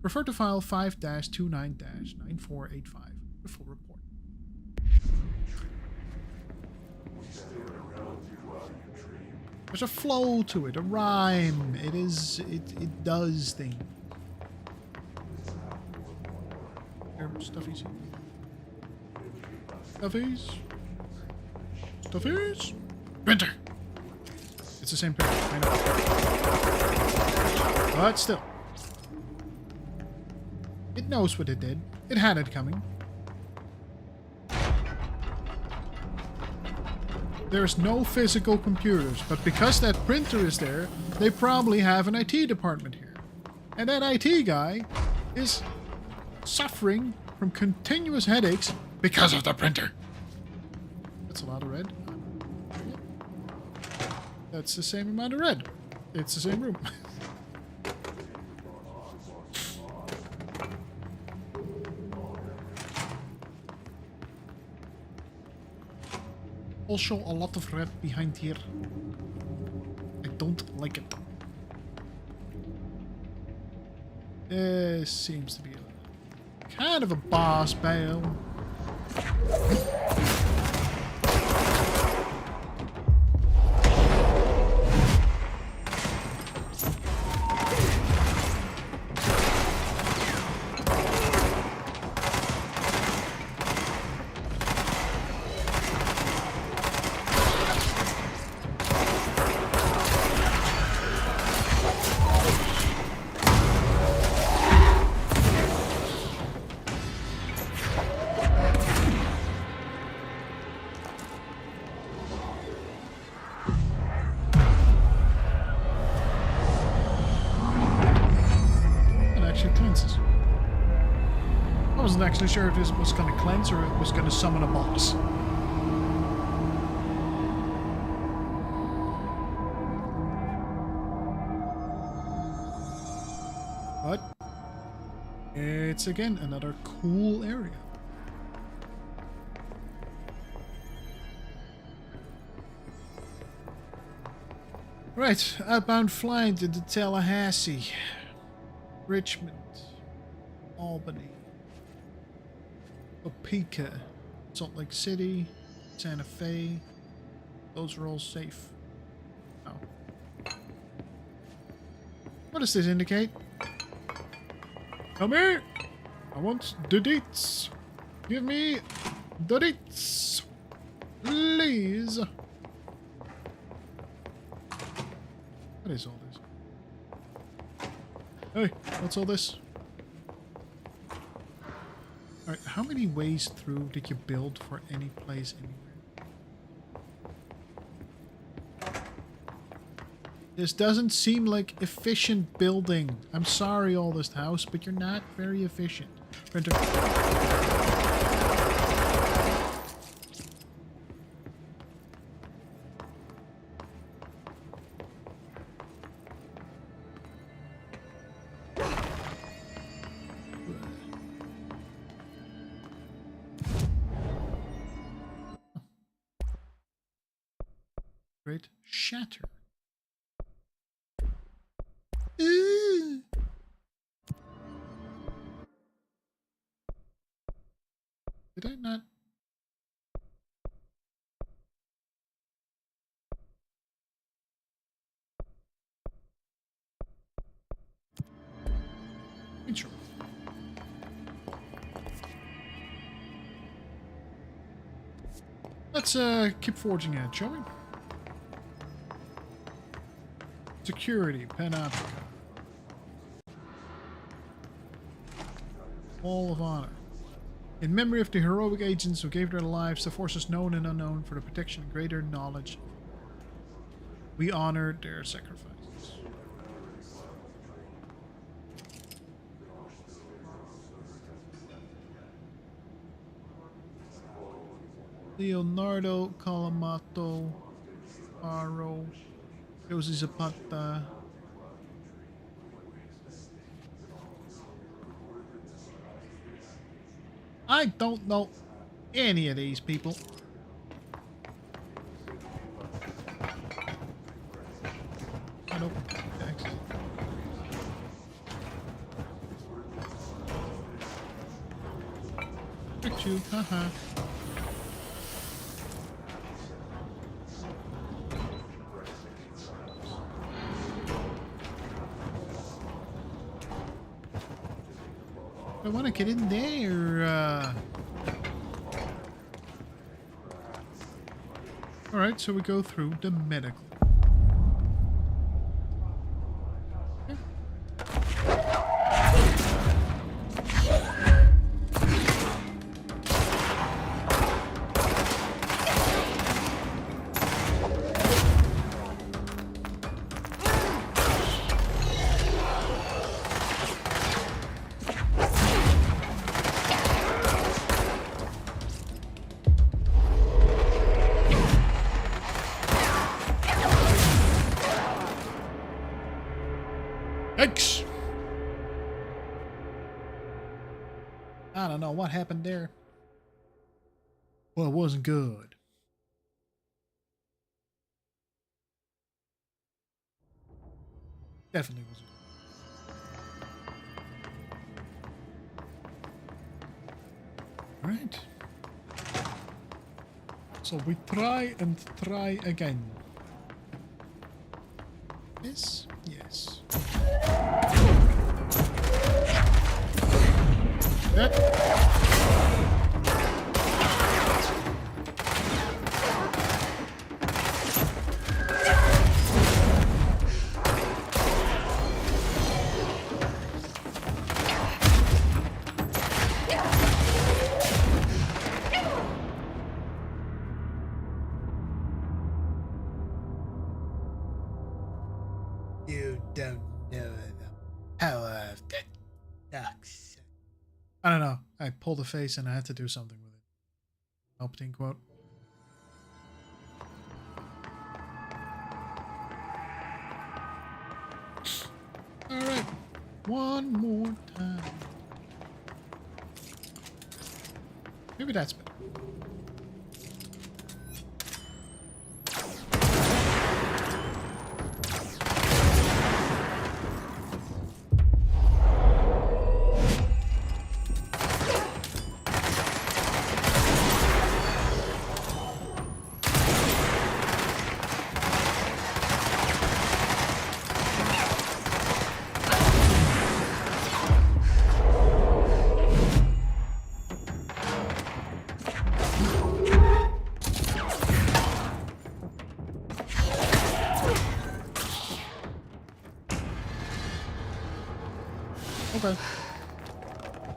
Refer to file 5-29-9485 for the full report. There's a flow to it, a rhyme. It does things. Stuffies. Stuffies. Stuffies. Printer. It's the same printer, I know. But still. It knows what it did. It had it coming. There's no physical computers, but because that printer is there, they probably have an IT department here. And that IT guy is suffering from continuous headaches because of the printer. That's a lot of red. That's the same amount of red. It's the same room. Also a lot of red behind here. I don't like it. This seems to be kind of a boss battle. I wasn't actually sure if this was going to cleanse or it was going to summon a boss. But it's again another cool area. Right, outbound flight into Tallahassee, Richmond, Albany, Topeka, Salt Lake City, Santa Fe. Those are all safe. Oh. What does this indicate? Come here! I want the deets. Give me the deets. Please. What is all this? Hey, what's all this? Alright, how many ways through did you build for any place anywhere? This doesn't seem like efficient building. I'm sorry, Oldest House, but you're not very efficient. Printer. Great shatter. Did I not? Intro. Let's keep forging ahead, shall we? Security, Panoptica. Wall of Honor. In memory of the heroic agents who gave their lives to forces known and unknown for the protection and greater knowledge, we honor their sacrifices. Leonardo Calamato, Faro, Josie Zapata. I don't know any of these people. I don't. Thanks. Tricked you, haha. I want to get in there. Alright, so we go through the medical. Yikes! I don't know what happened there. Well, it wasn't good. Definitely wasn't good. Alright. So we try and try again. Yes? Yes. You don't know the power of the dark side. I don't know. I pulled a face and I had to do something with it. Opening quote. Alright. One more time. Maybe that's better. Okay.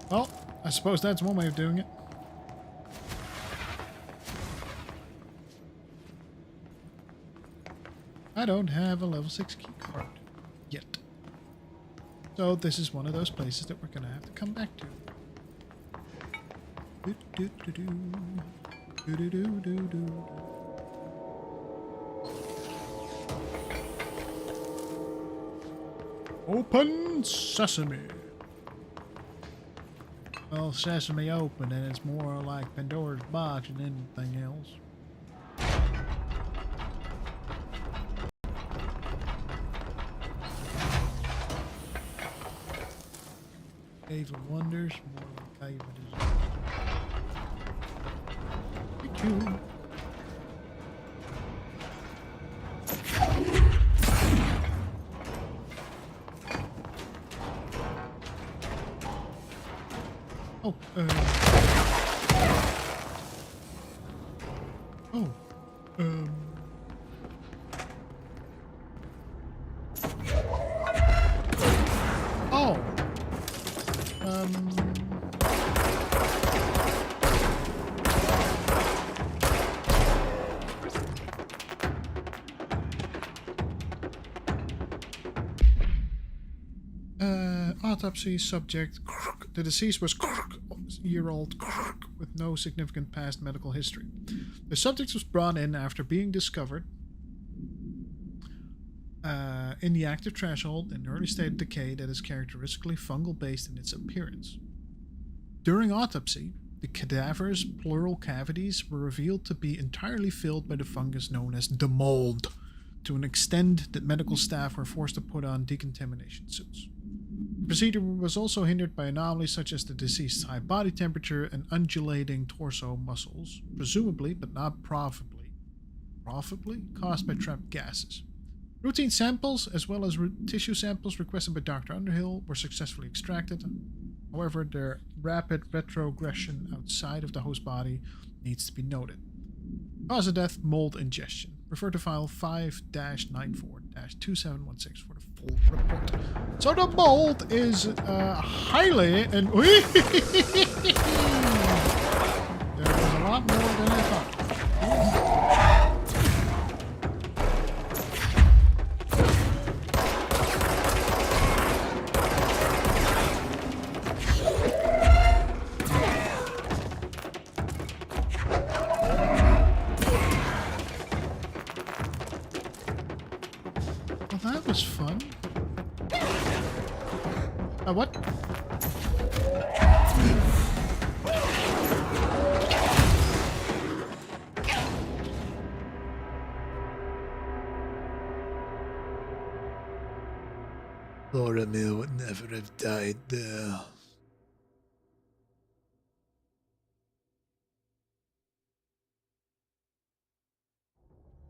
Well, I suppose that's one way of doing it. I don't have a level 6 key card yet. So this is one of those places that we're going to have to come back to. Open sesame. Well, sesame open, and it's more like Pandora's box than anything else. Cave of Wonders, more like Cave of Desires. Thank you. Oh, autopsy subject. The deceased was year-old with no significant past medical history. The subject was brought in after being discovered in the active threshold in early state of decay that is characteristically fungal-based in its appearance. During autopsy, the cadaver's pleural cavities were revealed to be entirely filled by the fungus known as the mold, to an extent that medical staff were forced to put on decontamination suits. The procedure was also hindered by anomalies such as the deceased's high body temperature and undulating torso muscles, presumably, but not probably, caused by trapped gases. Routine samples, as well as tissue samples requested by Dr. Underhill, were successfully extracted. However, their rapid retrogression outside of the host body needs to be noted. Cause of death, mold ingestion. Refer to file 5-94-2716 for the full report. So the mold is highly and there was a lot more than I thought. Well, that was fun. What? Boromir would never have died there.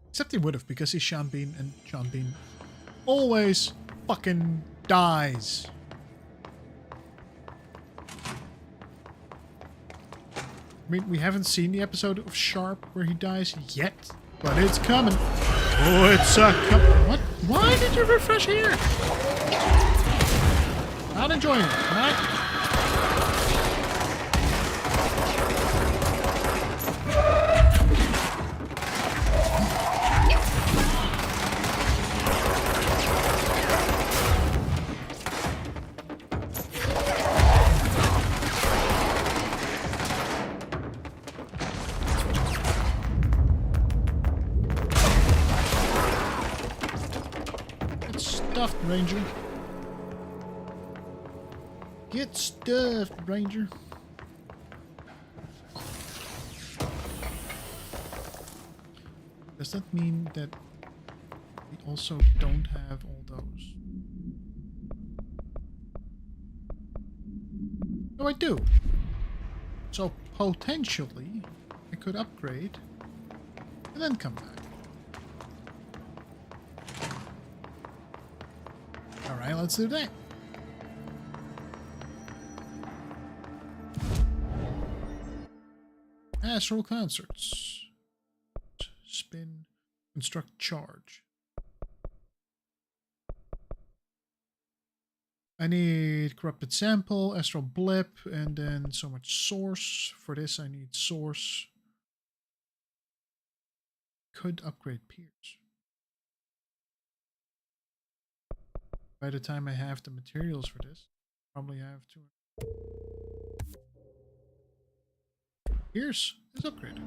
Except he would have, because he's Sean Bean, and Sean Bean always fucking dies. I mean, we haven't seen the episode of Sharp where he dies yet, but it's coming. Oh, it's what? Why did you refresh here? Not enjoying it, right? Ranger. Get stuffed, Ranger. Does that mean that we also don't have all those? No, I do. So potentially I could upgrade and then come back. Alright, let's do that. Astral concerts. Spin. Construct charge. I need corrupted sample, astral blip, and then so much source. For this I need source. Could upgrade Pierce. By the time I have the materials for this, probably have to. Pierce is upgraded.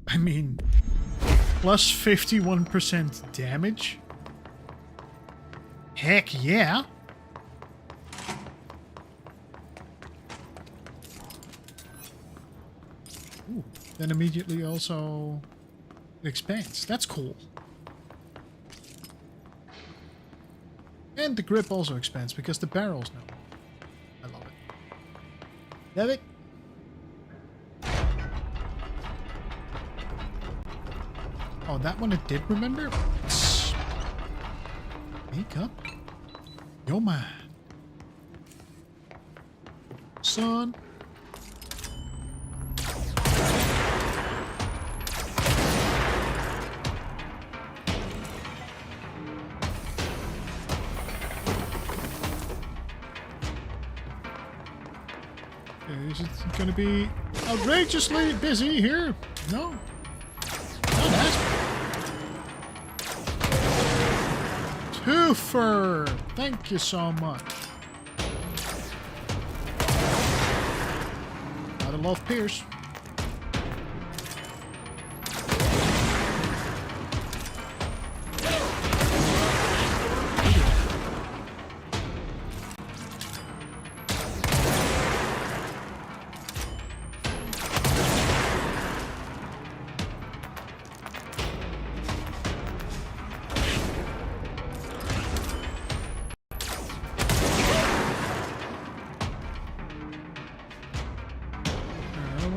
I mean, plus 51% damage? Heck yeah! Ooh, then immediately also expands. That's cool. And the grip also expands because the barrel's now. I love it. Love it. Oh, that one it did remember? Makeup? Yo, man. Son. Is it gonna be outrageously busy here? No. Not as Twofer! Thank you so much. Gotta love Pierce.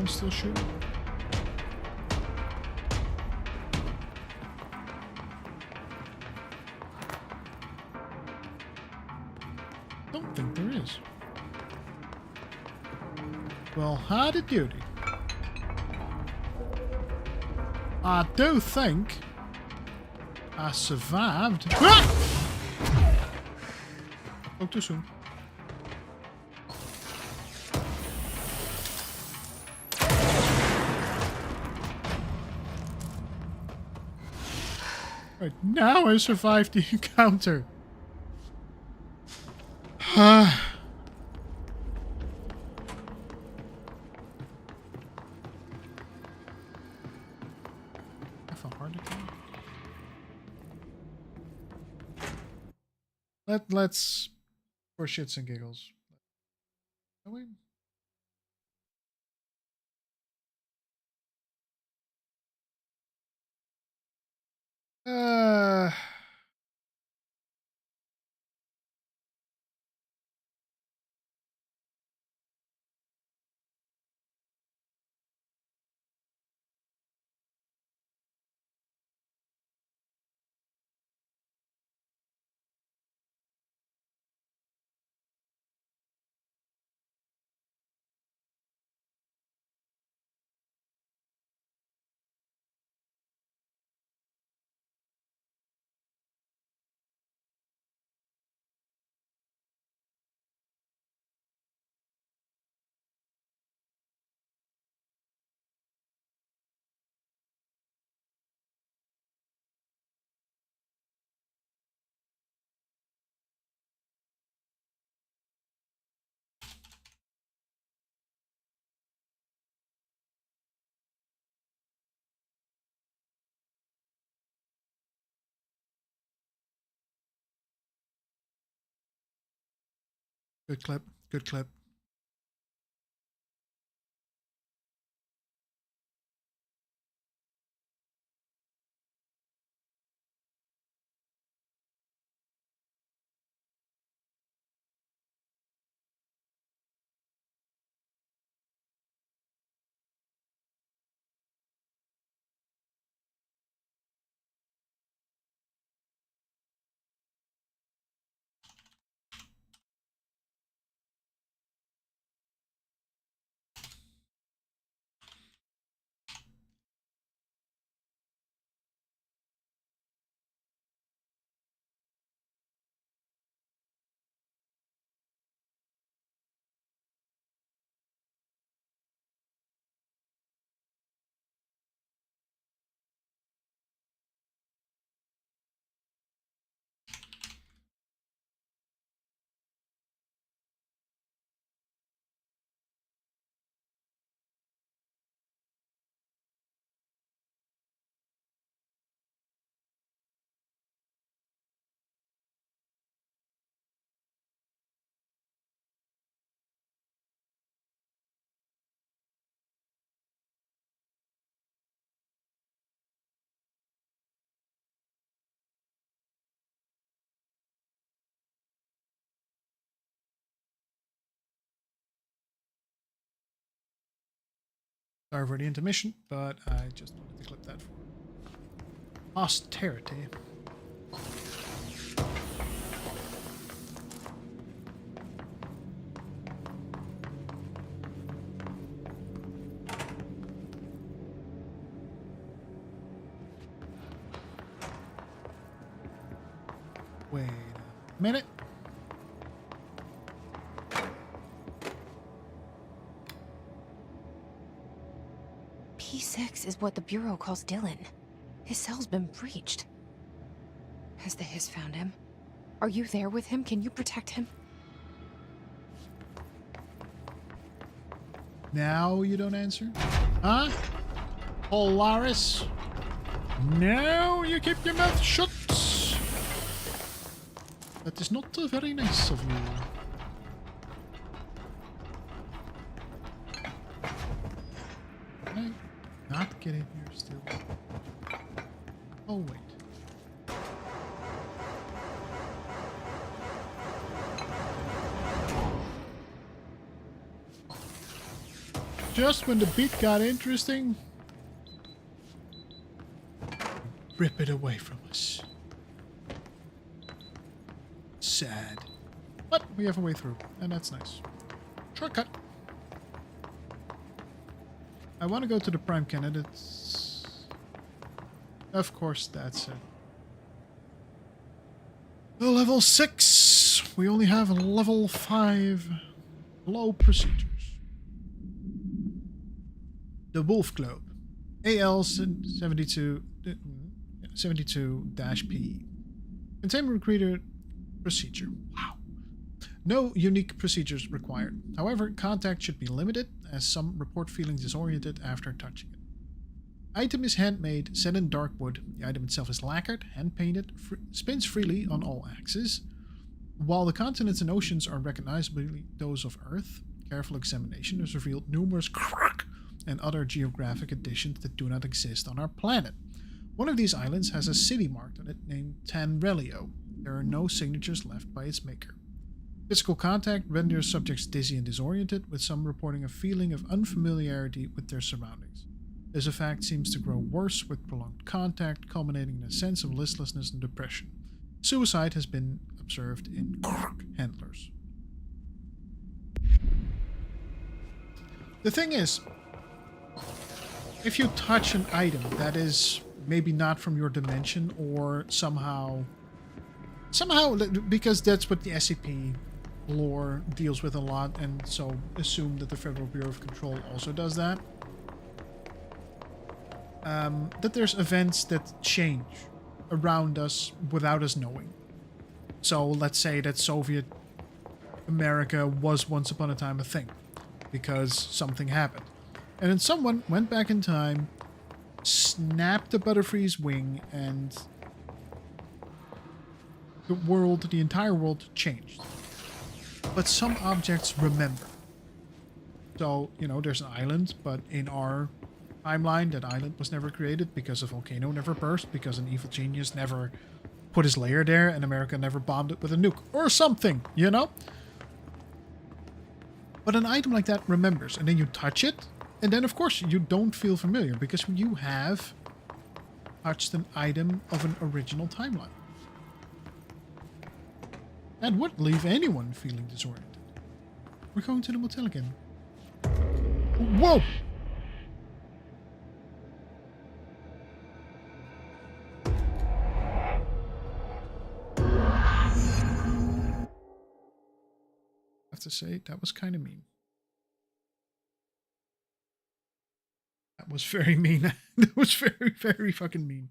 Still shooting. Don't think there is. Well, howdy doody. I do think I survived. Ah! Oh, too soon. Right, now I survived the encounter. I have a heart attack. Let's for shits and giggles. Oh, wait. Good clip. Good clip. Sorry for the intermission, but I just wanted to clip that for posterity. Wait a minute. P6 is what the Bureau calls Dylan. His cell's been breached. Has the Hiss found him? Are you there with him? Can you protect him? Now you don't answer? Huh? Polaris? No, you keep your mouth shut. That is not very nice of you. Can I not get in here still? Oh, wait. Just when the beat got interesting, rip it away from us. Sad. But we have a way through, and that's nice. Shortcut. I want to go to the prime candidates. Of course, that's it. Level 6. We only have a level 5. Low procedures. The Wolf Globe. AL 72-P. Containment Recruiter procedure. Wow. No unique procedures required. However, contact should be limited, as some report feeling disoriented after touching it. Item is handmade, set in dark wood. The item itself is lacquered, hand-painted, spins freely on all axes. While the continents and oceans are recognizably those of Earth, careful examination has revealed numerous and other geographic additions that do not exist on our planet. One of these islands has a city marked on it named Tanrelio. There are no signatures left by its maker. Physical contact renders subjects dizzy and disoriented, with some reporting a feeling of unfamiliarity with their surroundings. This effect seems to grow worse with prolonged contact, culminating in a sense of listlessness and depression. Suicide has been observed in handlers. The thing is, if you touch an item that is maybe not from your dimension, or somehow, because that's what the SCP lore deals with a lot, and so assume that the Federal Bureau of Control also does that, that there's events that change around us without us knowing. So let's say that Soviet America was once upon a time a thing, because something happened. And then someone went back in time, snapped the Butterfree's wing, and the entire world changed. But some objects remember. So, there's an island, but in our timeline, that island was never created because a volcano never burst, because an evil genius never put his lair there, and America never bombed it with a nuke, or something, But an item like that remembers, and then you touch it, and then of course you don't feel familiar, because you have touched an item of an original timeline. That would leave anyone feeling disoriented. We're going to the motel again. Whoa! I have to say, that was kind of mean. That was very mean. That was very, very fucking mean.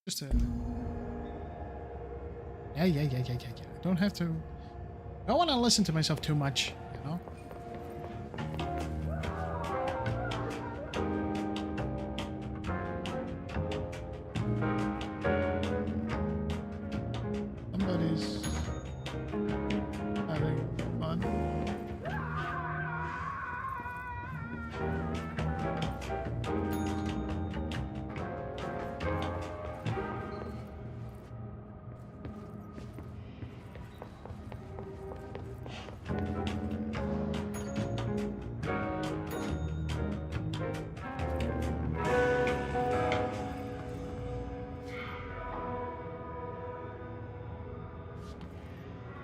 Just a... Yeah. I don't have to... I don't want to listen to myself too much, you know? Somebody's having fun.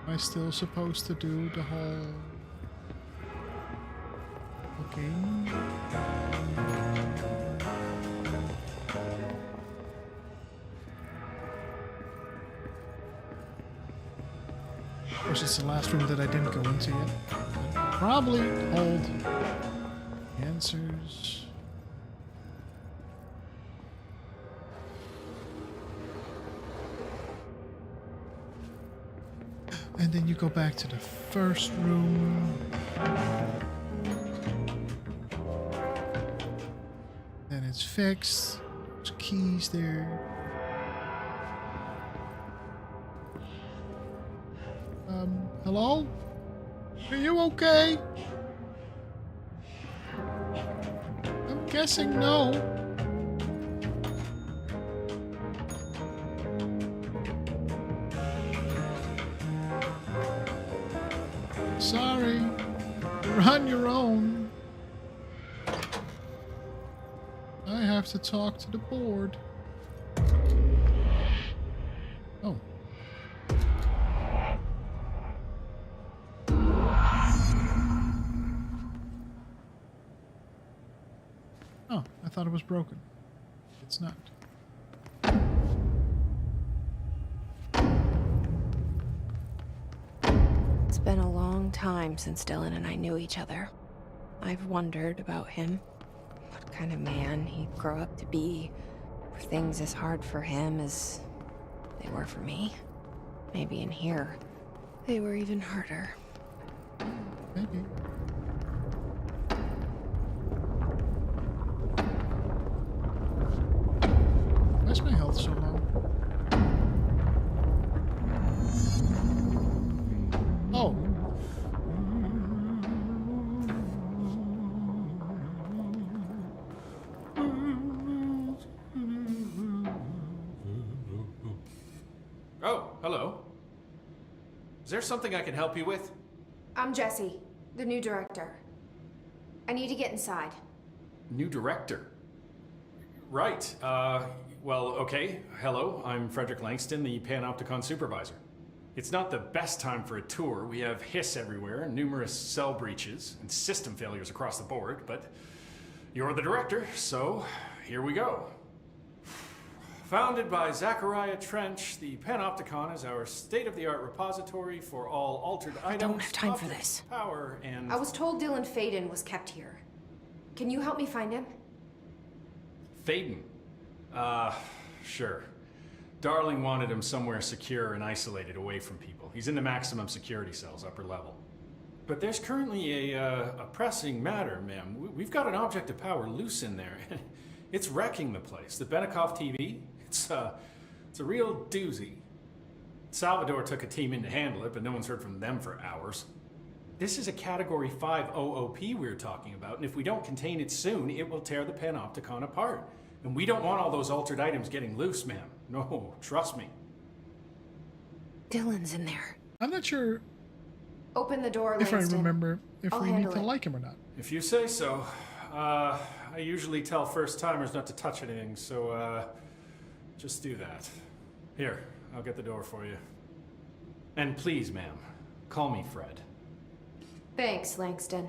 Am I still supposed to do the whole... Okay. Of course, it's the last room that I didn't go into yet. Probably hold answers. And then you go back to the first room. Then it's fixed. There's keys there. Hello? Are you okay? I'm guessing no. Sorry, you're on your own. I have to talk to the board. Oh. Oh, I thought it was broken. It's not. It's been a long time since Dylan and I knew each other. I've wondered about him. What kind of man he'd grow up to be. Were things as hard for him as they were for me? Maybe in here, they were even harder. Maybe. Why's my health so low? Oh. Oh, hello. Is there something I can help you with? I'm Jessie, the new director. I need to get inside. New director? Right, well, okay. Hello, I'm Frederick Langston, the Panopticon supervisor. It's not the best time for a tour. We have hiss everywhere, numerous cell breaches, and system failures across the board, but you're the director, so here we go. Founded by Zachariah Trench, the Panopticon is our state-of-the-art repository for all altered items. I don't have time for this. Power and... I was told Dylan Faden was kept here. Can you help me find him? Faden? Sure. Darling wanted him somewhere secure and isolated away from people. He's in the maximum security cells, upper level. But there's currently a pressing matter, ma'am. We've got an object of power loose in there. It's wrecking the place. The Benikoff TV, it's a real doozy. Salvador took a team in to handle it, but no one's heard from them for hours. This is a Category 5 OOP we're talking about, and if we don't contain it soon, it will tear the Panopticon apart. And we don't want all those altered items getting loose, ma'am. No, trust me. Dylan's in there. I'm not sure Open the door, if Langston. I remember if I'll we need handle to it. like him or not. If you say so. I usually tell first-timers not to touch anything, so, just do that. Here, I'll get the door for you. And please, ma'am, call me Fred. Thanks, Langston.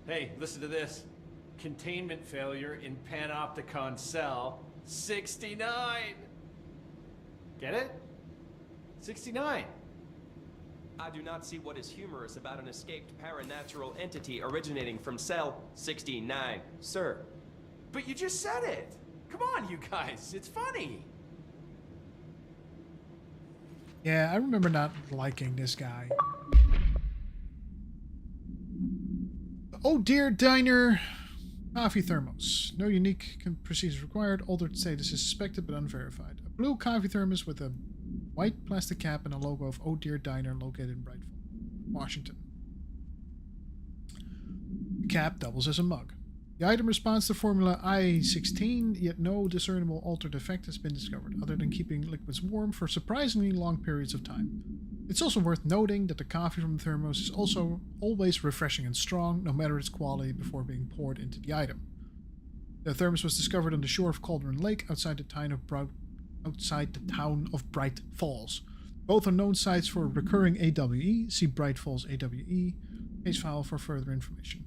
Hey, listen to this. Containment failure in Panopticon cell 69. Get it? 69. I do not see what is humorous about an escaped paranatural entity originating from cell 69. Sir, But you just said it. Come on, you guys. It's funny. Yeah, I remember not liking this guy. Oh dear, diner. Coffee thermos. No unique procedures required. Altered status is suspected but unverified. A blue coffee thermos with a white plastic cap and a logo of Oh Dear Diner located in Bright Falls, Washington. The cap doubles as a mug. The item responds to formula I-16, yet no discernible altered effect has been discovered, other than keeping liquids warm for surprisingly long periods of time. It's also worth noting that the coffee from the thermos is also always refreshing and strong, no matter its quality, before being poured into the item. The thermos was discovered on the shore of Cauldron Lake, outside the town of Bright Falls. Both are known sites for recurring AWE. See Bright Falls AWE case file for further information.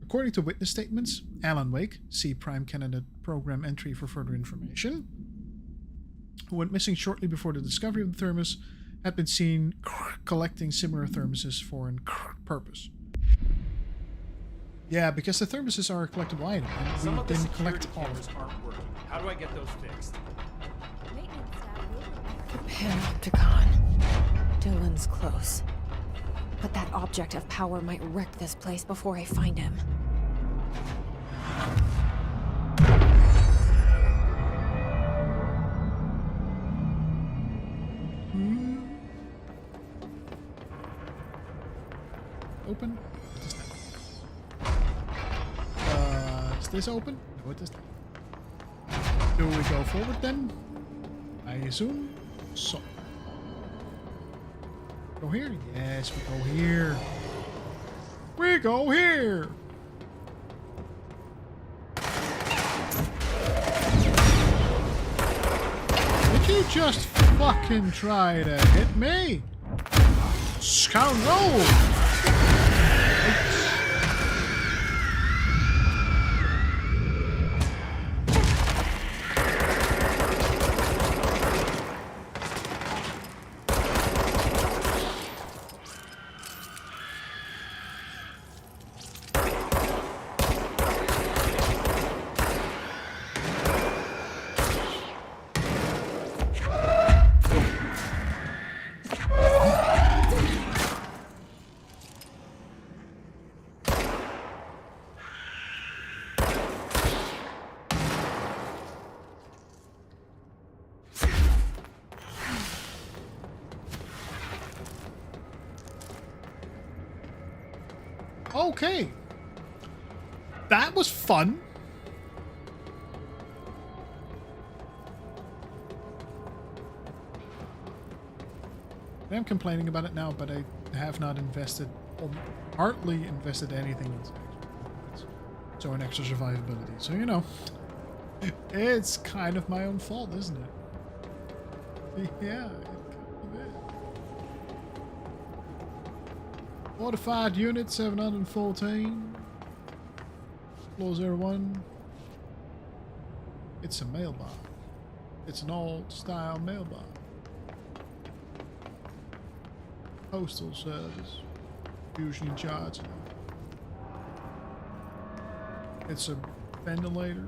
According to witness statements, Alan Wake, see Prime Candidate Program entry for further information, who went missing shortly before the discovery of the thermos, had been seen collecting similar thermoses for a purpose. Yeah, because the thermoses are a collectible item, and Some we of the didn't collect security all of cameras them. aren't working. How do I get those fixed? The Panopticon. Dylan's close. But that object of power might wreck this place before I find him. Open? What is that? Is this open? No, it is not. Do we go forward then? I assume so. Go here? Yes, we go here. We go here! Did you just fucking try to hit me? Scoundrel! Okay. That was fun. I'm complaining about it now, but I have not invested, or hardly invested anything in it. So an extra survivability. So, you know, it's kind of my own fault, isn't it? Yeah, it kind of is. Fortified unit 714. Floor 01. It's a mailbox. It's an old style mailbox. Postal service. Usually charging. It's a ventilator.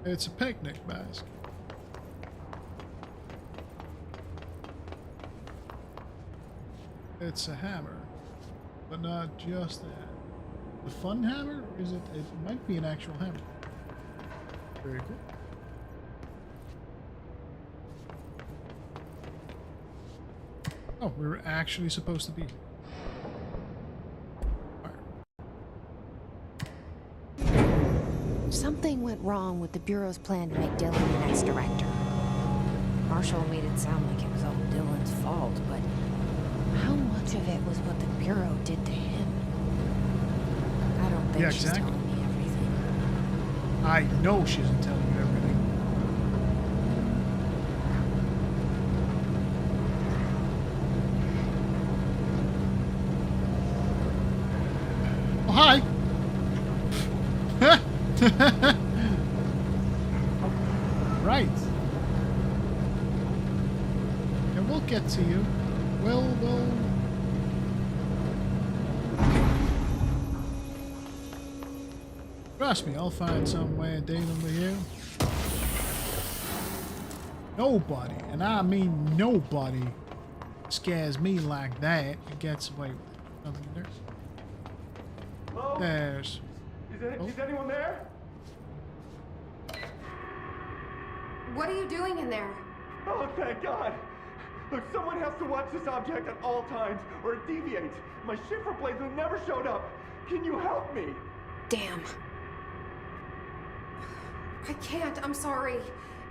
It's a picnic basket. It's a hammer, but not just that. The fun hammer? Is it? It might be an actual hammer. Very cool. Oh, we were actually supposed to be here. Something went wrong with the Bureau's plan to make Dylan the next director. Marshall made it sound like it was all Dylan's fault, but how much of it was what the Bureau did to him? I don't think she's telling me everything. I know she isn't telling you everything. Oh, hi! Right. And we'll get to you. We'll... Trust me, I'll find some way of dealing with you. Nobody, and I mean nobody, scares me like that and gets away with it. Nothing in there. Hello? There's... Is anyone there? What are you doing in there? Oh, thank God! Look, someone has to watch this object at all times, or it deviates. My shifter blades have never showed up. Can you help me? Damn. I can't, I'm sorry.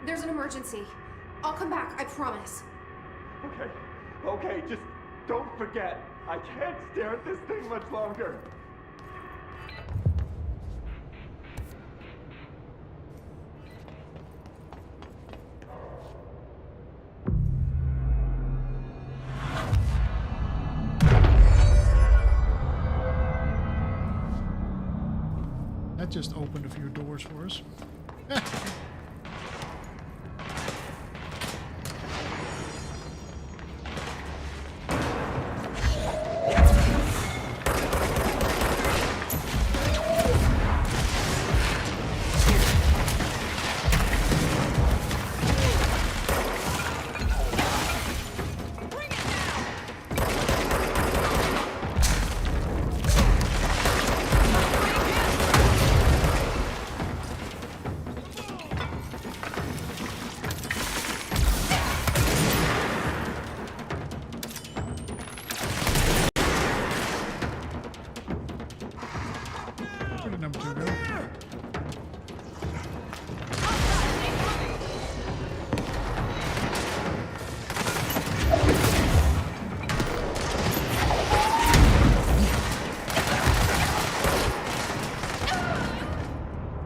There's an emergency. I'll come back, I promise. Okay, just don't forget. I can't stare at this thing much longer. That just opened a few doors for us.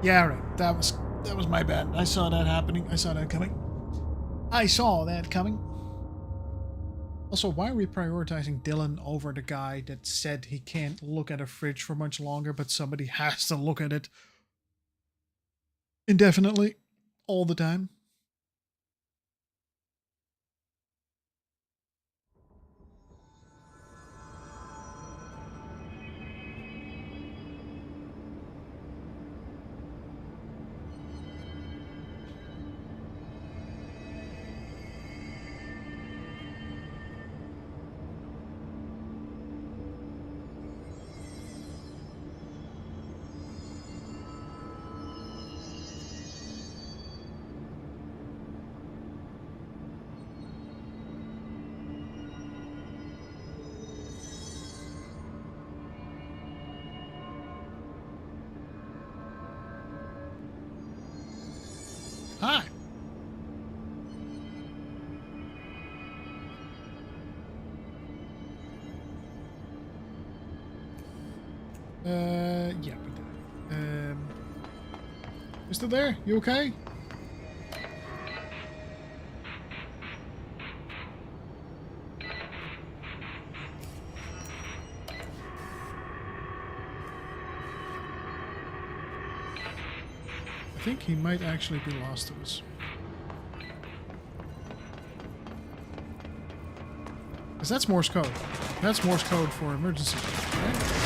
Yeah, right. That was my bad. I saw that happening. I saw that coming. Also, why are we prioritizing Dylan over the guy that said he can't look at a fridge for much longer, but somebody has to look at it indefinitely all the time? Hi. Yeah, we did. You still there? You okay? I think he might actually be lost to us. Because that's Morse code. That's Morse code for emergency. Right?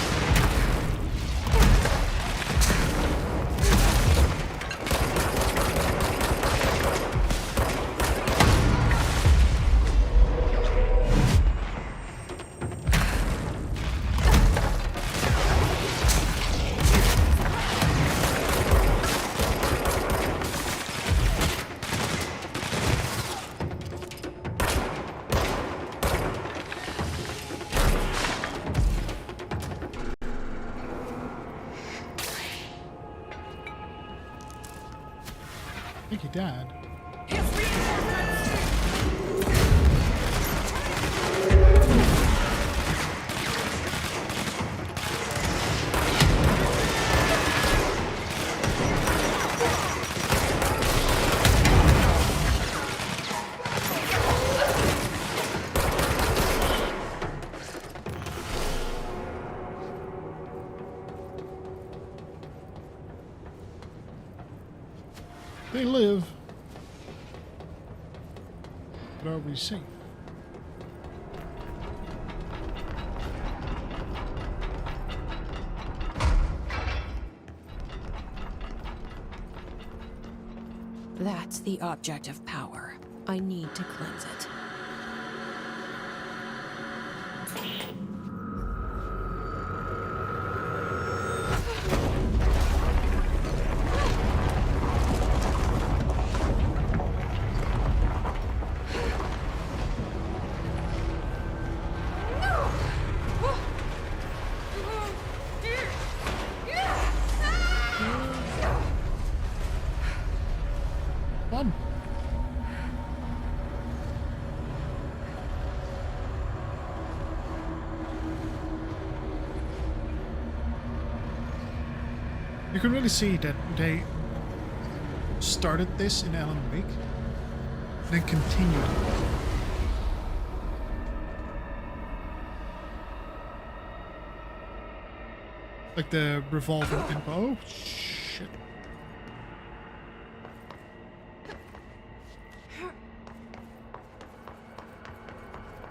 I think he died. They live, but are we safe? The object of power. I need to cleanse it. Fun. You can really see that they started this in Alan Wake, then continued. Like the revolver and oh shit.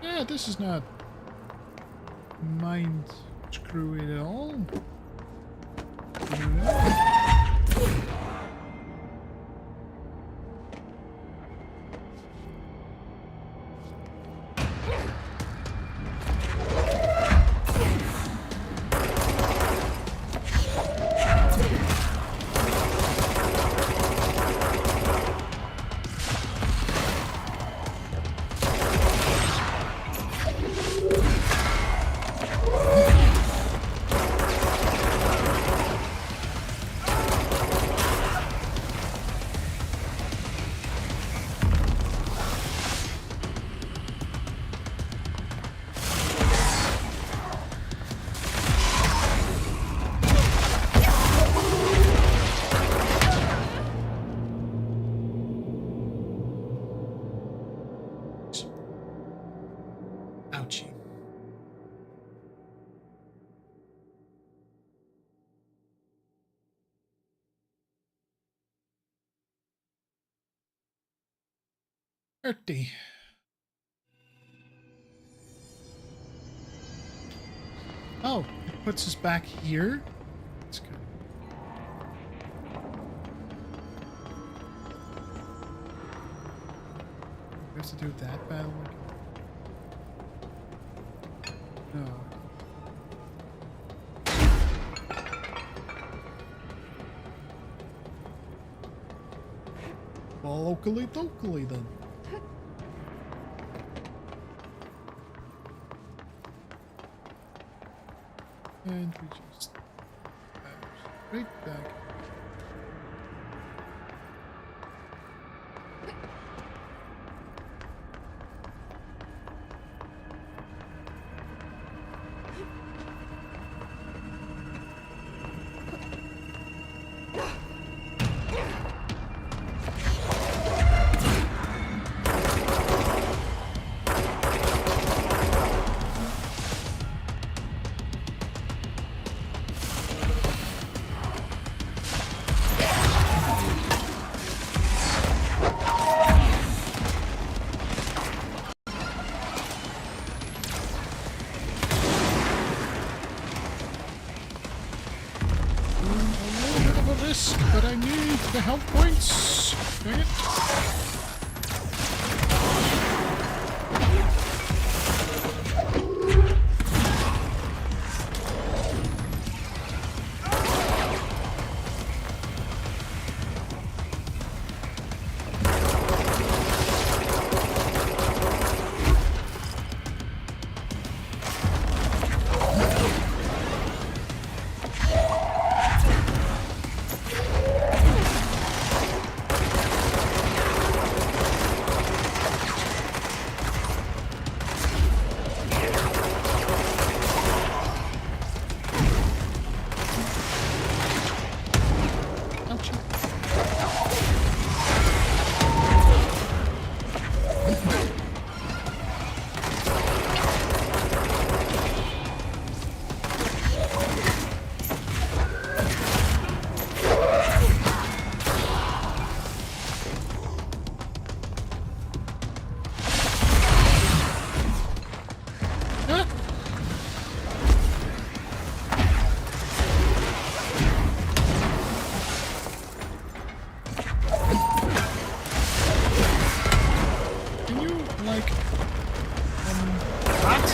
Yeah, this is not mind screwy at all. Ouchie. Dirty. Oh, it puts us back here. That's good. We have to do that battle again. No. Well, locally then. And we just right back. But I need the health points. Dang it. What?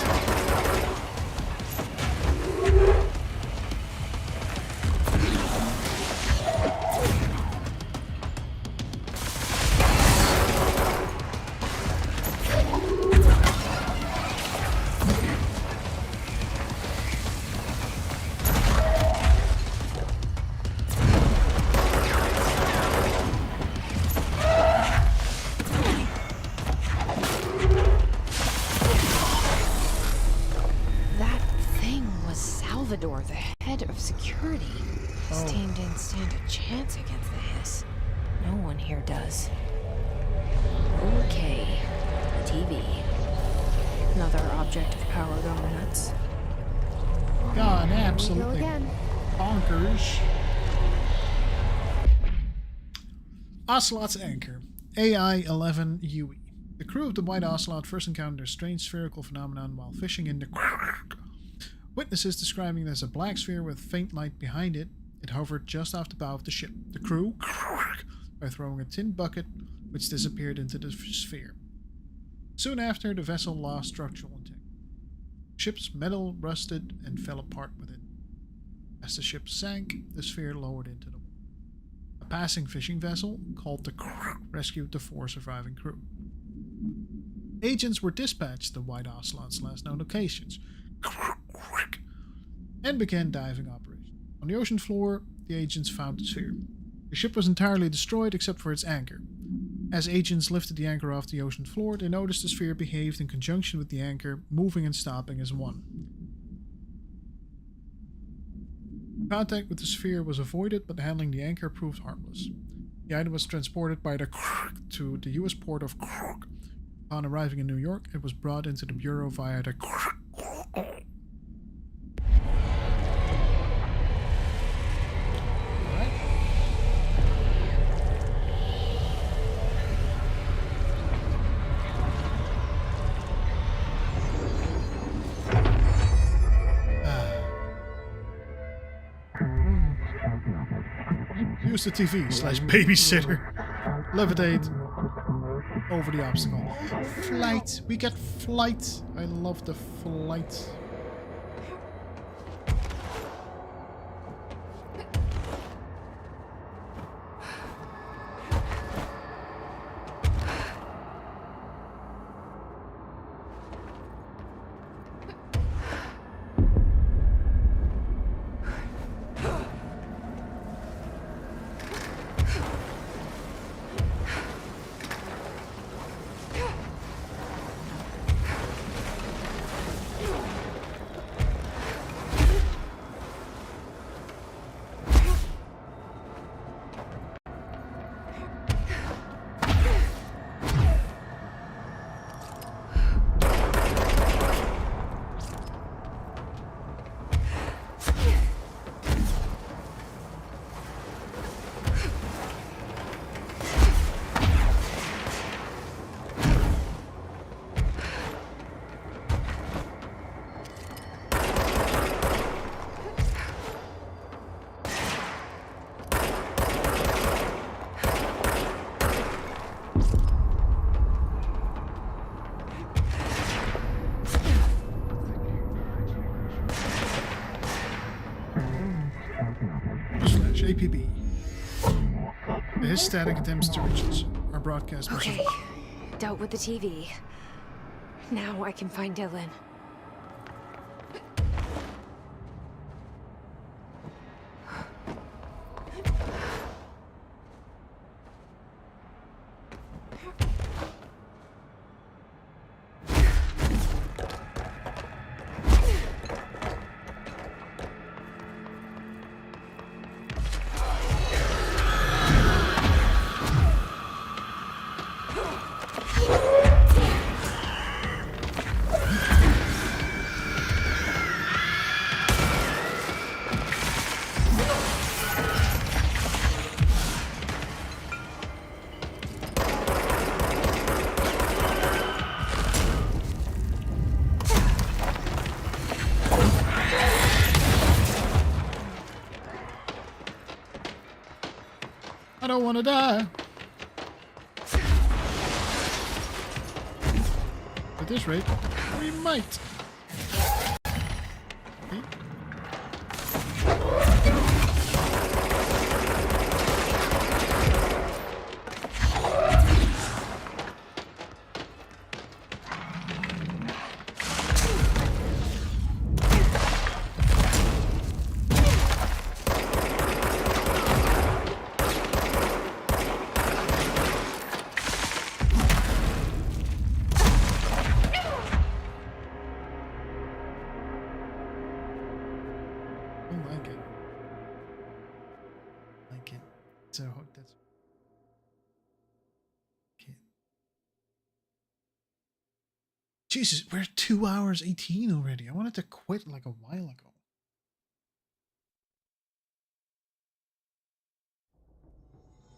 Salvador, the head of security. This team didn't stand a chance against the Hiss. No one here does. Okay, the TV. Another object of power going nuts. God, absolutely bonkers. Ocelot's anchor, AI-11UE. The crew of the White Ocelot first encountered a strange spherical phenomenon while fishing in the witnesses describing it as a black sphere with faint light behind it. It hovered just off the bow of the ship. The crew by throwing a tin bucket, which disappeared into the sphere. Soon after, the vessel lost structural integrity. The ship's metal rusted and fell apart with it. As the ship sank, the sphere lowered into the water. A passing fishing vessel, called the rescued the 4 surviving crew. Agents were dispatched to the White Ocelot's last known locations and began diving operations. On the ocean floor, the agents found the sphere. The ship was entirely destroyed except for its anchor. As agents lifted the anchor off the ocean floor, they noticed the sphere behaved in conjunction with the anchor, moving and stopping as one. Contact with the sphere was avoided, but handling the anchor proved harmless. The item was transported by the to the U.S. port of Upon arriving in New York, it was brought into the Bureau via the Use the TV / babysitter. Levitate over the obstacle. Flight. We get flight. I love the flight. APB. The Hiss static attempts to reach us. Our broadcast machine. Okay, dealt with the TV. Now I can find Dylan. I don't want to die. At this rate, we might. Okay. So that's okay. Jesus, we're 2 hours 18 already. I wanted to quit like a while ago.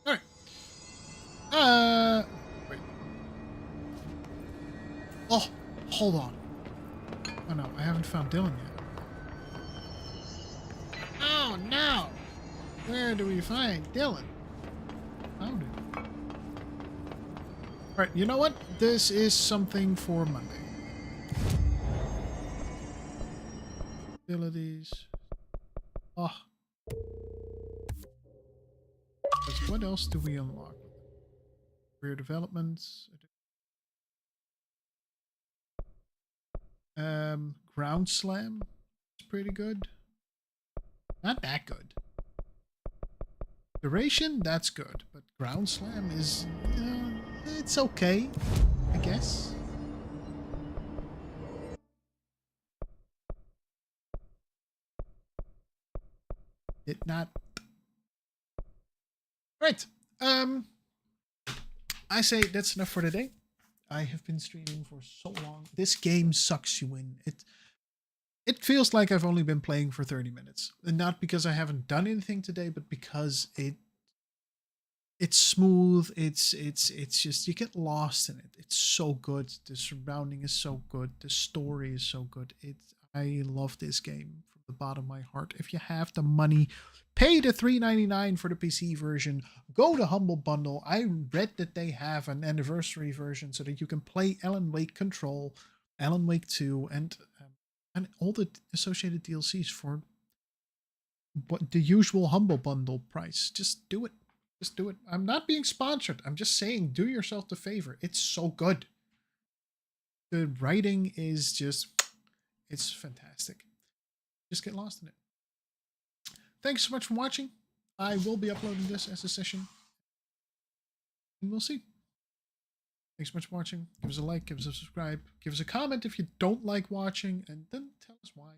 All right. Wait. Oh, hold on. Oh no, I haven't found Dylan yet. Oh no! Where do we find Dylan? Found it. Alright, you know what? This is something for Monday. Abilities. Oh. What else do we unlock? Career developments. Ground Slam. It's pretty good. Not that good. Duration, that's good, but Ground Slam is, it's okay, I guess. It not. Right. I say that's enough for today. I have been streaming for so long. This game sucks you in. It feels like I've only been playing for 30 minutes. And not because I haven't done anything today, but because it's smooth. It's just, you get lost in it. It's so good. The surrounding is so good. The story is so good. I love this game from the bottom of my heart. If you have the money, pay the $3.99 for the PC version. Go to Humble Bundle. I read that they have an anniversary version so that you can play Alan Wake Control, Alan Wake 2, and all the associated DLCs for what the usual Humble Bundle price. Just do it. Just do it. I'm not being sponsored. I'm just saying, do yourself the favor. It's so good. The writing is just, it's fantastic. Just get lost in it. Thanks so much for watching. I will be uploading this as a session. And we'll see. Thanks so much for watching. Give us a like, give us a subscribe, give us a comment if you don't like watching, and then tell us why.